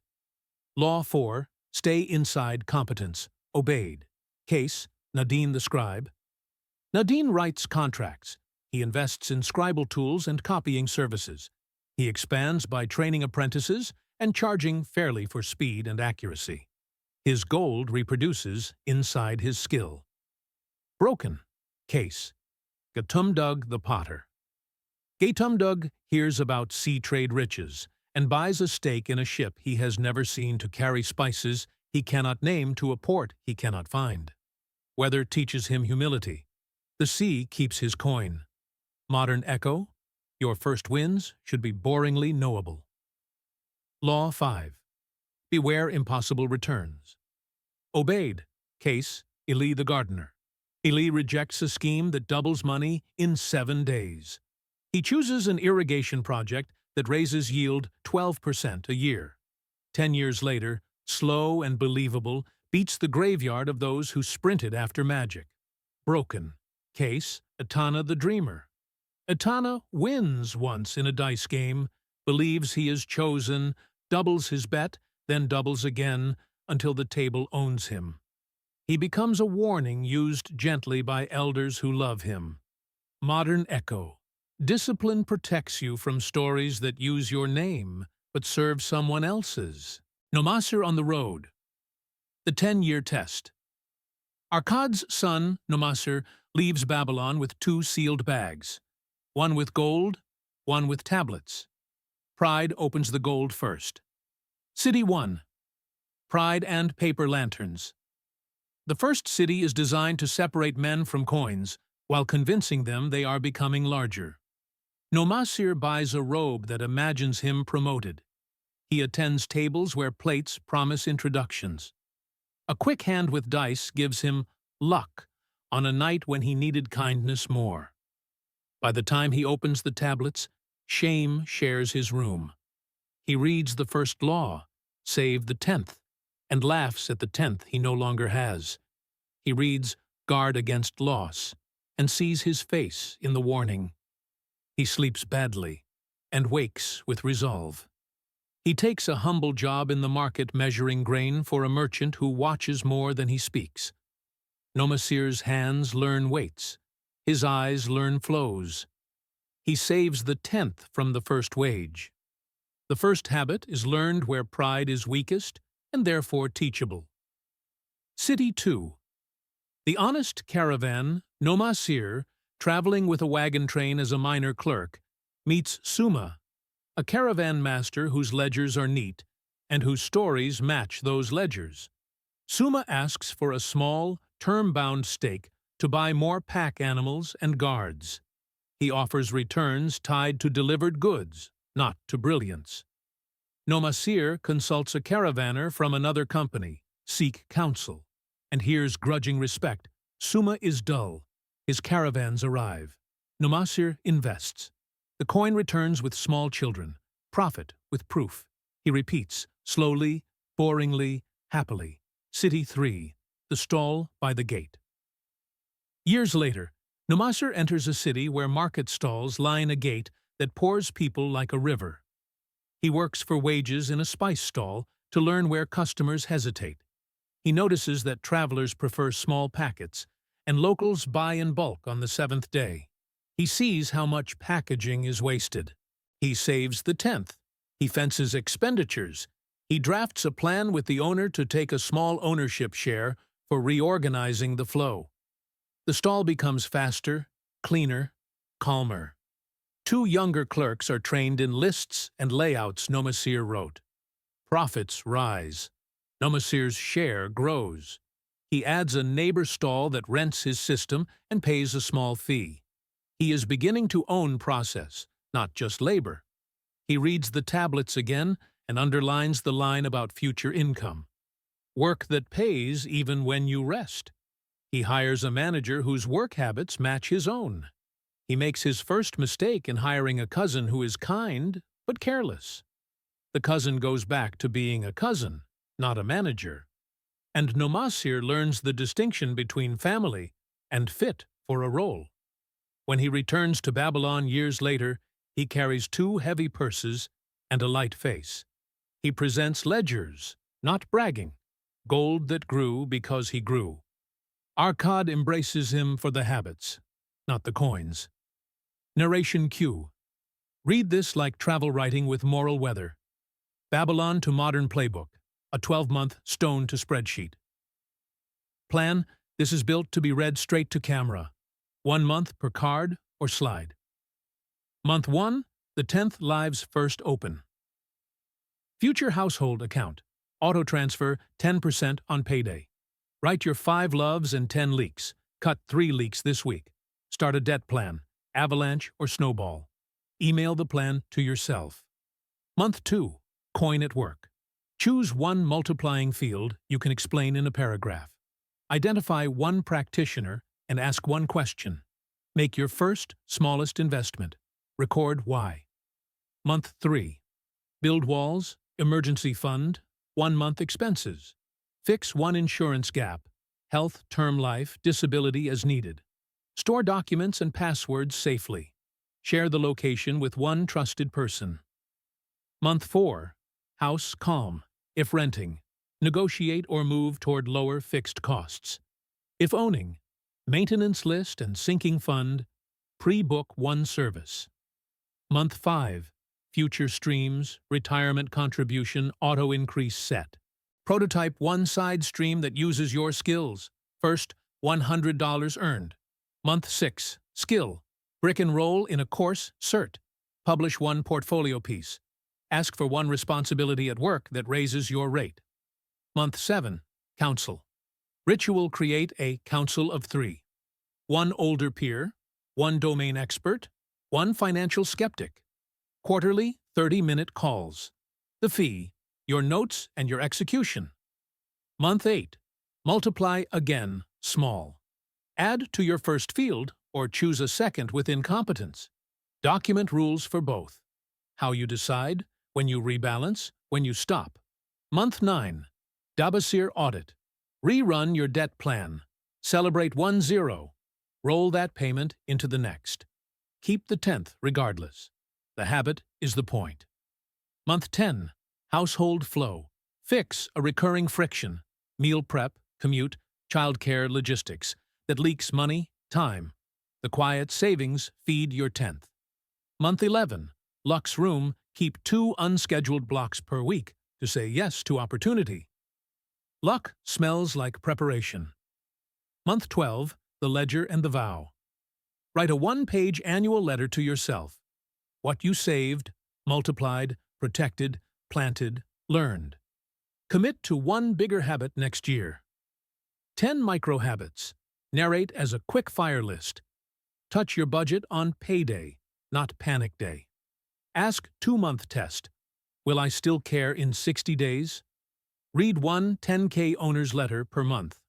Law 4. Stay inside competence, obeyed. Case, Nadine the scribe. Nadine writes contracts. He invests in scribal tools and copying services. He expands by training apprentices and charging fairly for speed and accuracy. His gold reproduces inside his skill. Broken. Case, Gatumdug the potter. Gatumdug hears about sea trade riches and buys a stake in a ship he has never seen to carry spices he cannot name to a port he cannot find. Weather teaches him humility. The sea keeps his coin. Modern echo. Your first wins should be boringly knowable. Law 5. Beware impossible returns. Obeyed. Case, Eli the gardener. Eli rejects a scheme that doubles money in 7 days. He chooses an irrigation project that raises yield 12% a year. 10 years later, slow and believable, beats the graveyard of those who sprinted after magic. Broken. Case, Etana the dreamer. Etana wins once in a dice game, believes he is chosen, doubles his bet, then doubles again until the table owns him. He becomes a warning used gently by elders who love him. Modern echo. Discipline protects you from stories that use your name but serve someone else's. Nomasir on the road. The 10-year test. Arkad's son, Nomasir, leaves Babylon with 2 sealed bags, one with gold, one with tablets. Pride opens the gold first. City 1. Pride and paper lanterns. The first city is designed to separate men from coins, while convincing them they are becoming larger. Nomasir buys a robe that imagines him promoted. He attends tables where plates promise introductions. A quick hand with dice gives him luck on a night when he needed kindness more. By the time he opens the tablets, shame shares his room. He reads the first law, save the 10th, and laughs at the 10th he no longer has. He reads guard against loss, and sees his face in the warning. He sleeps badly, and wakes with resolve. He takes a humble job in the market measuring grain for a merchant who watches more than he speaks. Nomasir's hands learn weights. His eyes learn flows. He saves the 10th from the first wage. The first habit is learned where pride is weakest and therefore teachable. City 2. The honest caravan, Nomasir, traveling with a wagon train as a minor clerk, meets Suma, a caravan master whose ledgers are neat and whose stories match those ledgers. Suma asks for a small, term-bound stake to buy more pack animals and guards. He offers returns tied to delivered goods, not to brilliance. Dabasir consults a caravaner from another company, seek counsel, and hears grudging respect. Suma is dull. His caravans arrive. Dabasir invests. The coin returns with small children. Profit with proof. He repeats, slowly, boringly, happily. City 3, the stall by the gate. Years later, Dabasir enters a city where market stalls line a gate that pours people like a river. He works for wages in a spice stall to learn where customers hesitate. He notices that travelers prefer small packets, and locals buy in bulk on the 7th day. He sees how much packaging is wasted. He saves the 10th. He fences expenditures. He drafts a plan with the owner to take a small ownership share for reorganizing the flow. The stall becomes faster, cleaner, calmer. 2 younger clerks are trained in lists and layouts, Dabasir wrote. Profits rise. Dabasir's share grows. He adds a neighbor stall that rents his system and pays a small fee. He is beginning to own process, not just labor. He reads the tablets again and underlines the line about future income. Work that pays even when you rest. He hires a manager whose work habits match his own. He makes his first mistake in hiring a cousin who is kind but careless. The cousin goes back to being a cousin, not a manager. And Dabasir learns the distinction between family and fit for a role. When he returns to Babylon years later, he carries 2 heavy purses and a light face. He presents ledgers, not bragging, gold that grew because he grew. Arkad embraces him for the habits, not the coins. Narration Q. Read this like travel writing with moral weather. Babylon to Modern Playbook, a 12-month stone to spreadsheet. Plan, this is built to be read straight to camera. 1 month per card or slide. Month 1, the 10th lives first open. Future household account. Auto transfer 10% on payday. Write your 5 loves and 10 leaks. Cut 3 leaks this week. Start a debt plan, avalanche or snowball. Email the plan to yourself. Month 2, coin at work. Choose 1 multiplying field you can explain in a paragraph. Identify 1 practitioner and ask 1 question. Make your first, smallest investment. Record why. Month 3, build walls, emergency fund, 1 month expenses. Fix 1 insurance gap, health, term life, disability as needed. Store documents and passwords safely. Share the location with 1 trusted person. Month 4, house calm. If renting, negotiate or move toward lower fixed costs. If owning, maintenance list and sinking fund, pre-book 1 service. Month 5, future streams, retirement contribution, auto increase set. Prototype 1 side stream that uses your skills. First, $100 earned. Month 6, skill. Brick and roll in a course, cert. Publish 1 portfolio piece. Ask for 1 responsibility at work that raises your rate. Month 7, counsel. Ritual create a council of 3. 1 older peer, 1 domain expert, 1 financial skeptic. Quarterly, 30-minute calls. The fee, your notes and your execution. Month 8, multiply again, small. Add to your first field or choose a second with incompetence. Document rules for both. How you decide, when you rebalance, when you stop. Month 9, Dabasir audit. Rerun your debt plan. Celebrate 1-0. Roll that payment into the next. Keep the 10th regardless. The habit is the point. Month 10, household flow. Fix a recurring friction, meal prep, commute, childcare, logistics, that leaks money, time. The quiet savings feed your 10th. Month 11, Lux Room, keep 2 unscheduled blocks per week to say yes to opportunity. Luck smells like preparation. Month 12, the ledger and the vow. Write a 1-page annual letter to yourself. What you saved, multiplied, protected, planted, learned. Commit to 1 bigger habit next year. 10 micro habits. Narrate as a quick-fire list. Touch your budget on payday, not panic day. Ask 2-month test. Will I still care in 60 days? Read one 10K owner's letter per month.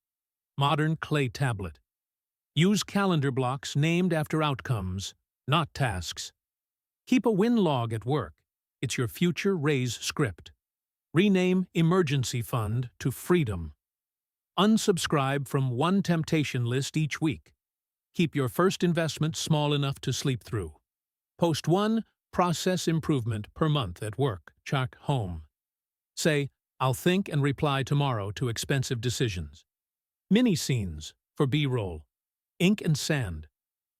Modern clay tablet. Use calendar blocks named after outcomes, not tasks. Keep a win log at work. It's your future raise script. Rename emergency fund to freedom. Unsubscribe from one temptation list each week. Keep your first investment small enough to sleep through. Post one process improvement per month at work, check home. Say, I'll think and reply tomorrow to expensive decisions. Mini scenes for B-roll. Ink and sand.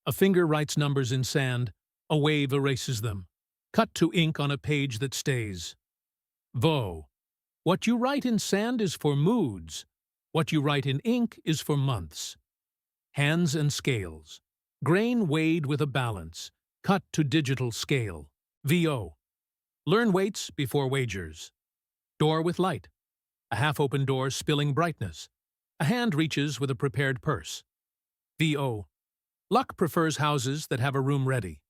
A finger writes numbers in sand, a wave erases them. Cut to ink on a page that stays. Vo. What you write in sand is for moods. What you write in ink is for months. Hands and scales. Grain weighed with a balance. Cut to digital scale. VO. Learn weights before wagers. Door with light. A half-open door spilling brightness. A hand reaches with a prepared purse. VO. Luck prefers houses that have a room ready.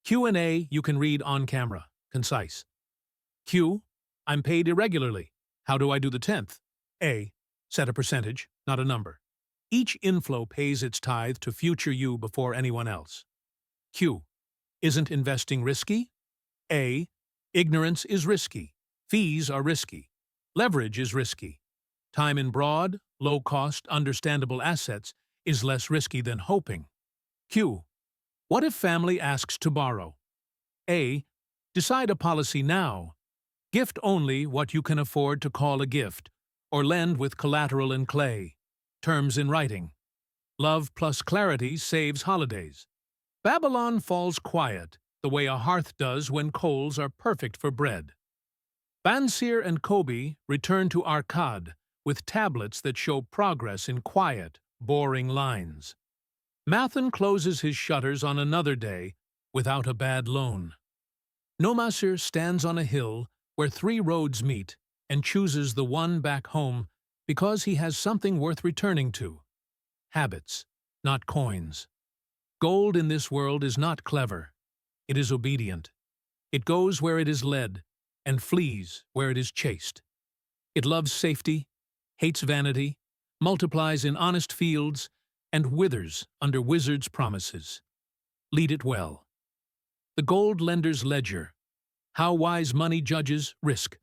Q&A you can read on camera. Concise. Q. I'm paid irregularly. How do I do the 10th? A. Set a percentage, not a number. Each inflow pays its tithe to future you before anyone else. Q. Isn't investing risky? A. Ignorance is risky. Fees are risky. Leverage is risky. Time in broad, low-cost, understandable assets is less risky than hoping. Q. What if family asks to borrow? A. Decide a policy now. Gift only what you can afford to call a gift, or lend with collateral in clay. Terms in writing. Love plus clarity saves holidays. Babylon falls quiet, the way a hearth does when coals are perfect for bread. Dabasir and Kobe return to Arcade with tablets that show progress in quiet, boring lines. Mathan closes his shutters on another day without a bad loan. Dabasir stands on a hill where 3 roads meet and chooses the one back home because he has something worth returning to. Habits, not coins. Gold in this world is not clever. It is obedient. It goes where it is led and flees where it is chased. It loves safety, hates vanity, multiplies in honest fields, and withers under wizards' promises. Lead it well. The gold lender's ledger. How wise money judges risk.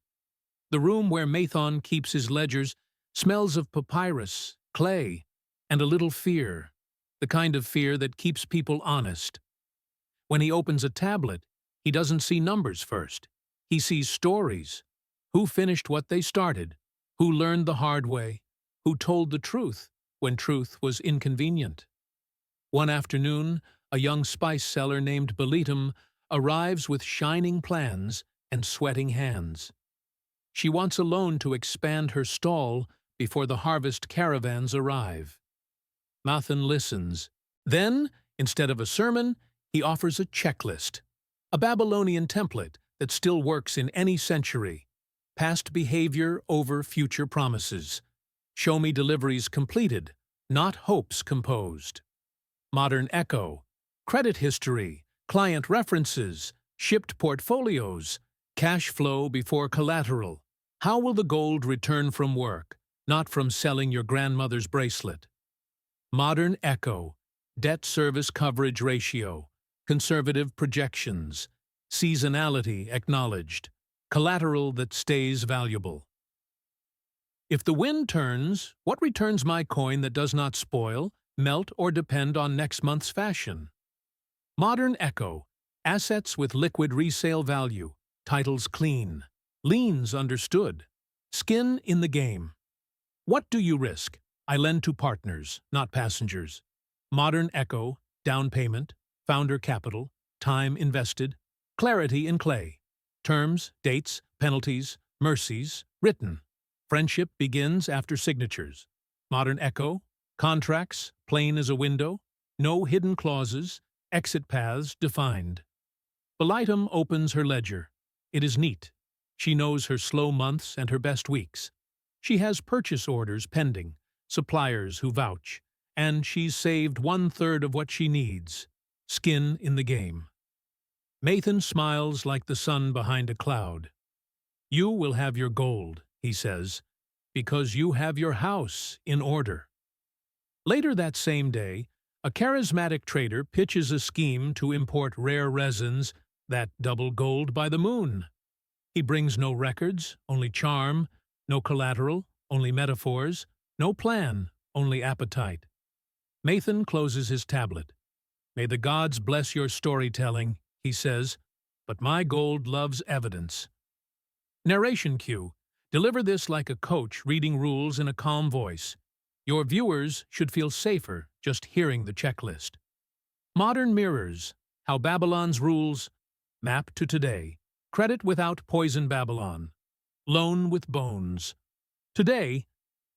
The room where Mathan keeps his ledgers smells of papyrus, clay, and a little fear, the kind of fear that keeps people honest. When he opens a tablet, he doesn't see numbers first. He sees stories. Who finished what they started? Who learned the hard way? Who told the truth when truth was inconvenient? One afternoon, a young spice seller named Belitum arrives with shining plans and sweating hands. She wants a loan to expand her stall before the harvest caravans arrive. Mathan listens. Then, instead of a sermon, he offers a checklist, a Babylonian template that still works in any century. Past behavior over future promises. Show me deliveries completed, not hopes composed. Modern echo. Credit history, client references, shipped portfolios, cash flow before collateral. How will the gold return from work, not from selling your grandmother's bracelet? Modern echo. Debt service coverage ratio, conservative projections, seasonality acknowledged, collateral that stays valuable. If the wind turns, what returns my coin that does not spoil, melt, or depend on next month's fashion? Modern echo. Assets with liquid resale value, titles clean, liens understood, skin in the game. What do you risk? I lend to partners, not passengers. Modern echo. Down payment, founder capital, time invested, clarity in clay. Terms, dates, penalties, mercies, written. Friendship begins after signatures. Modern echo. Contracts, plain as a window, no hidden clauses, exit paths defined. Belitum opens her ledger. It is neat. She knows her slow months and her best weeks. She has purchase orders pending, suppliers who vouch, and she's saved 1/3 of what she needs. Skin in the game. Mathan smiles like the sun behind a cloud. You will have your gold, he says, because you have your house in order. Later that same day, a charismatic trader pitches a scheme to import rare resins that double gold by the moon. He brings no records, only charm, no collateral, only metaphors, no plan, only appetite. Mathan closes his tablet. May the gods bless your storytelling, he says, but my gold loves evidence. Narration cue. Deliver this like a coach reading rules in a calm voice. Your viewers should feel safer just hearing the checklist. Modern mirrors. How Babylon's rules map to today. Credit without poison Babylon. Loan with bones. Today,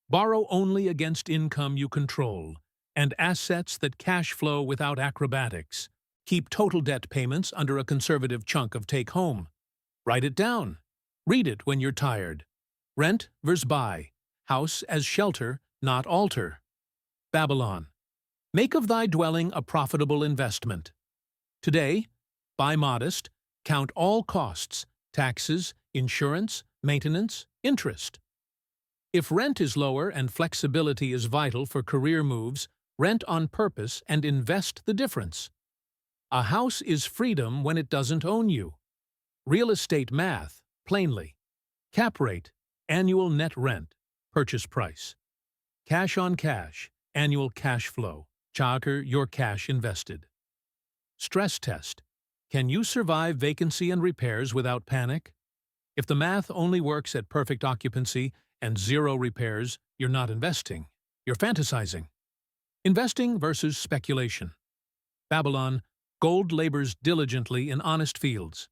borrow only against income you control, and assets that cash flow without acrobatics. Keep total debt payments under a conservative chunk of take-home. Write it down. Read it when you're tired. Rent versus buy. House as shelter, not altar. Babylon. Make of thy dwelling a profitable investment. Today, buy modest, count all costs, taxes, insurance, maintenance, interest. If rent is lower and flexibility is vital for career moves, rent on purpose and invest the difference. A house is freedom when it doesn't own you. Real estate math, plainly. Cap rate, annual net rent, purchase price. Cash on cash, annual cash flow, chakar your cash invested. Stress test. Can you survive vacancy and repairs without panic? If the math only works at perfect occupancy and zero repairs, you're not investing. You're fantasizing. Investing versus speculation. Babylon, gold labors diligently in honest fields.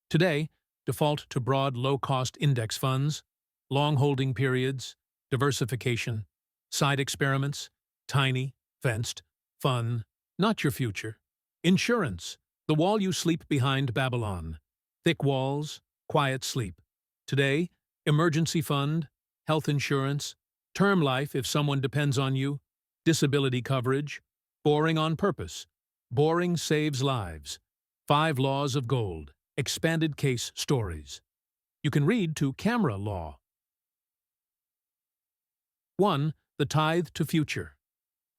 Today, default to broad, low-cost index funds, long holding periods, diversification, side experiments, tiny, fenced, fun, not your future. Insurance, the wall you sleep behind Babylon. Thick walls, quiet sleep. Today, emergency fund, health insurance, term life if someone depends on you, disability coverage, boring on purpose. Boring saves lives. 5 laws of gold. Expanded case stories. You can read to camera law. 1. The tithe to future.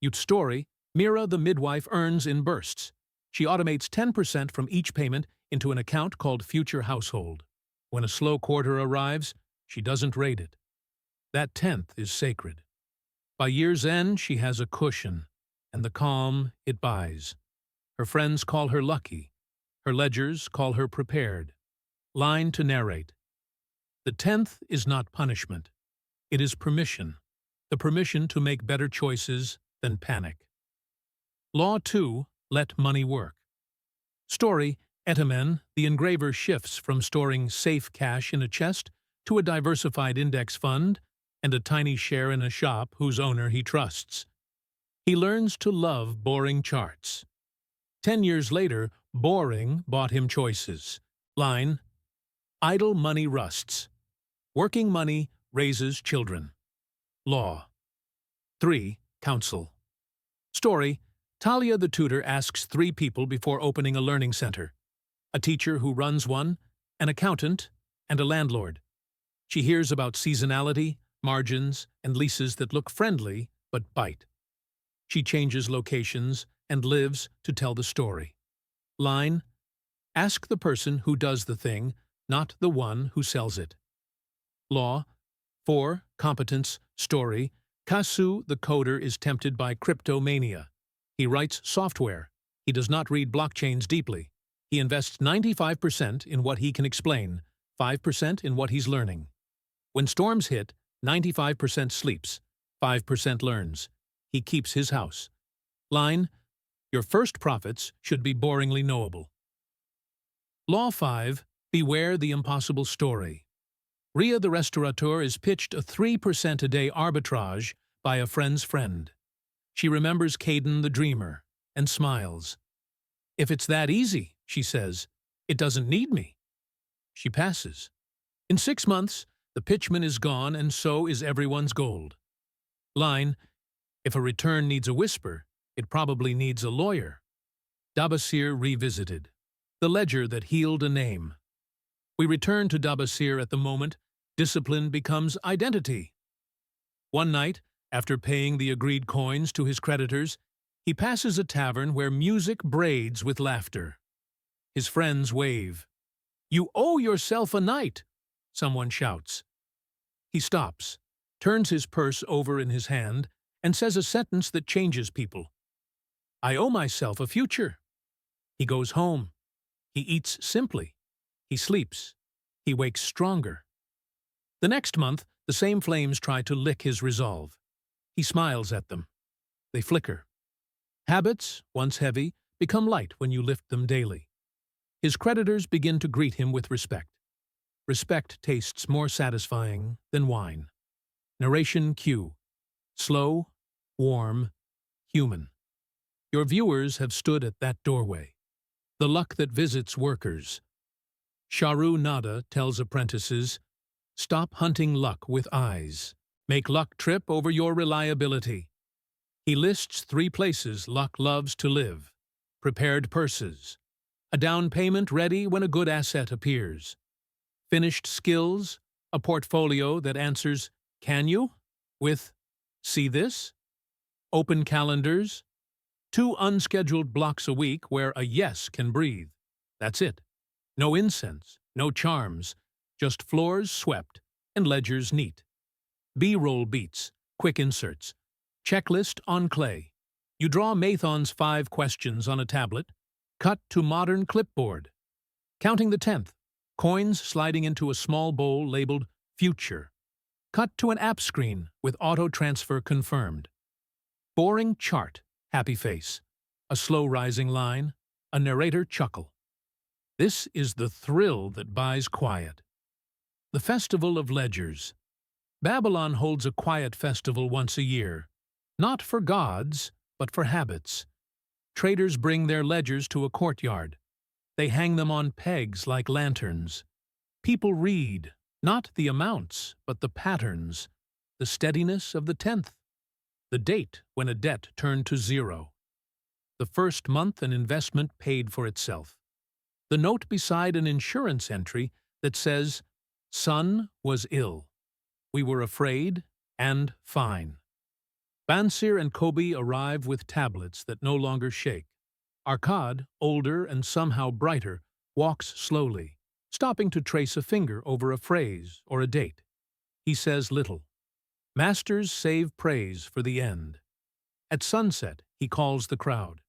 Youth story, Mira the midwife earns in bursts. She automates 10% from each payment into an account called Future Household. When a slow quarter arrives, she doesn't rate it. That 10th is sacred. By year's end, she has a cushion, and the calm it buys. Her friends call her lucky. Her ledgers call her prepared. Line to narrate. The 10th is not punishment. It is permission. The permission to make better choices than panic. Law 2. Let money work. Story, Etamen, the engraver shifts from storing safe cash in a chest to a diversified index fund and a tiny share in a shop whose owner he trusts. He learns to love boring charts. 10 years later, boring bought him choices. Line, idle money rusts. Working money raises children. Law. 3. Counsel. Story, Talia the tutor asks 3 people before opening a learning center. A teacher who runs one, an accountant, and a landlord. She hears about seasonality, margins, and leases that look friendly but bite. She changes locations and lives to tell the story. Line, ask the person who does the thing, not the one who sells it. Law. 4. Competence. Story, Kasu the coder is tempted by cryptomania. He writes software. He does not read blockchains deeply. He invests 95% in what he can explain, 5% in what he's learning. When storms hit, 95% sleeps, 5% learns. He keeps his house. Line, your first profits should be boringly knowable. Law 5. Beware the impossible story. Ria the restaurateur is pitched a 3% a day arbitrage by a friend's friend. She remembers Caden the dreamer and smiles. If it's that easy, she says, it doesn't need me. She passes. In 6 months, the pitchman is gone and so is everyone's gold. Line, If a return needs a whisper, it probably needs a lawyer. Dabasir revisited. The ledger that healed a name. We return to Dabasir at the moment discipline becomes identity. One night, after paying the agreed coins to his creditors, he passes a tavern where music braids with laughter. His friends wave. "You owe yourself a night," someone shouts. He stops, turns his purse over in his hand, and says a sentence that changes people. "I owe myself a future." He goes home. He eats simply. He sleeps. He wakes stronger. The next month, the same flames try to lick his resolve. He smiles at them. They flicker. Habits, once heavy, become light when you lift them daily. His creditors begin to greet him with respect. Respect tastes more satisfying than wine. Narration cue. Slow, warm, human. Your viewers have stood at that doorway. The luck that visits workers. Sharu Nada tells apprentices, "Stop hunting luck with eyes. Make luck trip over your reliability." He lists 3 places luck loves to live. Prepared purses. A down payment ready when a good asset appears. Finished skills, a portfolio that answers, "Can you?" with, "See this?" Open calendars, 2 unscheduled blocks a week where a yes can breathe. That's it. No incense, no charms, just floors swept and ledgers neat. B-roll beats, quick inserts. Checklist on clay. You draw Mathon's 5 questions on a tablet. Cut to modern clipboard. Counting the 10th. Coins sliding into a small bowl labeled Future. Cut to an app screen with auto transfer confirmed. Boring chart, happy face. A slow rising line, a narrator chuckle. This is the thrill that buys quiet. The Festival of Ledgers. Babylon holds a quiet festival once a year. Not for gods, but for habits. Traders bring their ledgers to a courtyard. They hang them on pegs like lanterns. People read, not the amounts, but the patterns, the steadiness of the 10th, the date when a debt turned to 0. The first month an investment paid for itself. The note beside an insurance entry that says, "Son was ill. We were afraid and fine." Bansir and Kobe arrive with tablets that no longer shake. Arkad, older and somehow brighter, walks slowly, stopping to trace a finger over a phrase or a date. He says little. Masters save praise for the end. At sunset, he calls the crowd.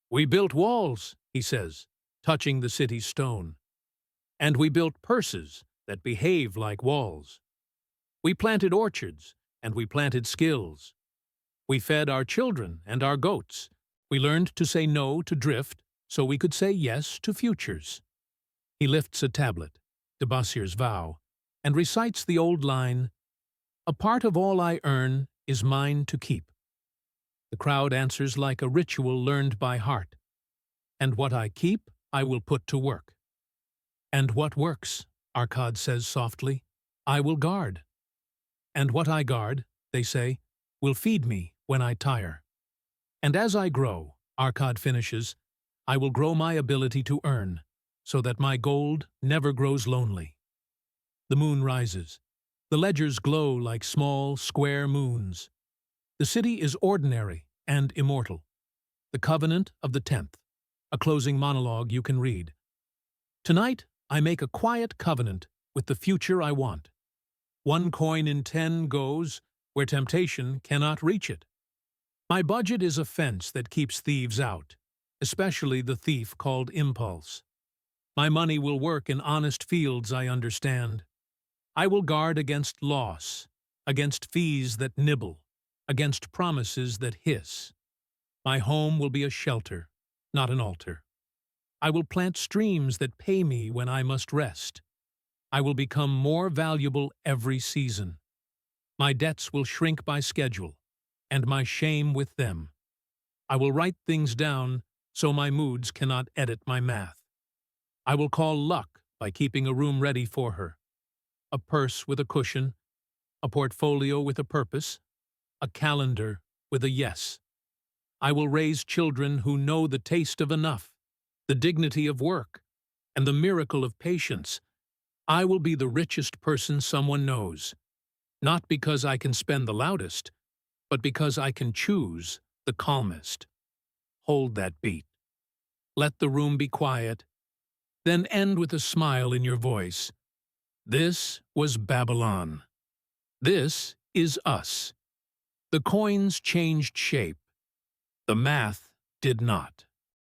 "We built walls," he says, touching the city's stone. "And we built purses that behave like walls. We planted orchards, and we planted skills. We fed our children and our goats. We learned to say no to drift, so we could say yes to futures." He lifts a tablet, Dabasir's vow, and recites the old line, "A part of all I earn is mine to keep." The crowd answers like a ritual learned by heart. "And what I keep, I will put to work." "And what works," Arkad says softly, "I will guard." "And what I guard," they say, "will feed me when I tire." "And as I grow," Arkad finishes, "I will grow my ability to earn, so that my gold never grows lonely." The moon rises. The ledgers glow like small, square moons. The city is ordinary and immortal. The Covenant of the 10th, a closing monologue you can read. "Tonight, I make a quiet covenant with the future I want. 1 coin in 10 goes where temptation cannot reach it. My budget is a fence that keeps thieves out, especially the thief called impulse. My money will work in honest fields, I understand. I will guard against loss, against fees that nibble, against promises that hiss. My home will be a shelter, not an altar. I will plant streams that pay me when I must rest. I will become more valuable every season. My debts will shrink by schedule, and my shame with them. I will write things down so my moods cannot edit my math. I will call luck by keeping a room ready for her. A purse with a cushion, a portfolio with a purpose, a calendar with a yes. I will raise children who know the taste of enough, the dignity of work, and the miracle of patience. I will be the richest person someone knows, not because I can spend the loudest, but because I can choose the calmest. Hold that beat. Let the room be quiet, then end with a smile in your voice. This was Babylon. This is us. The coins changed shape. The math did not.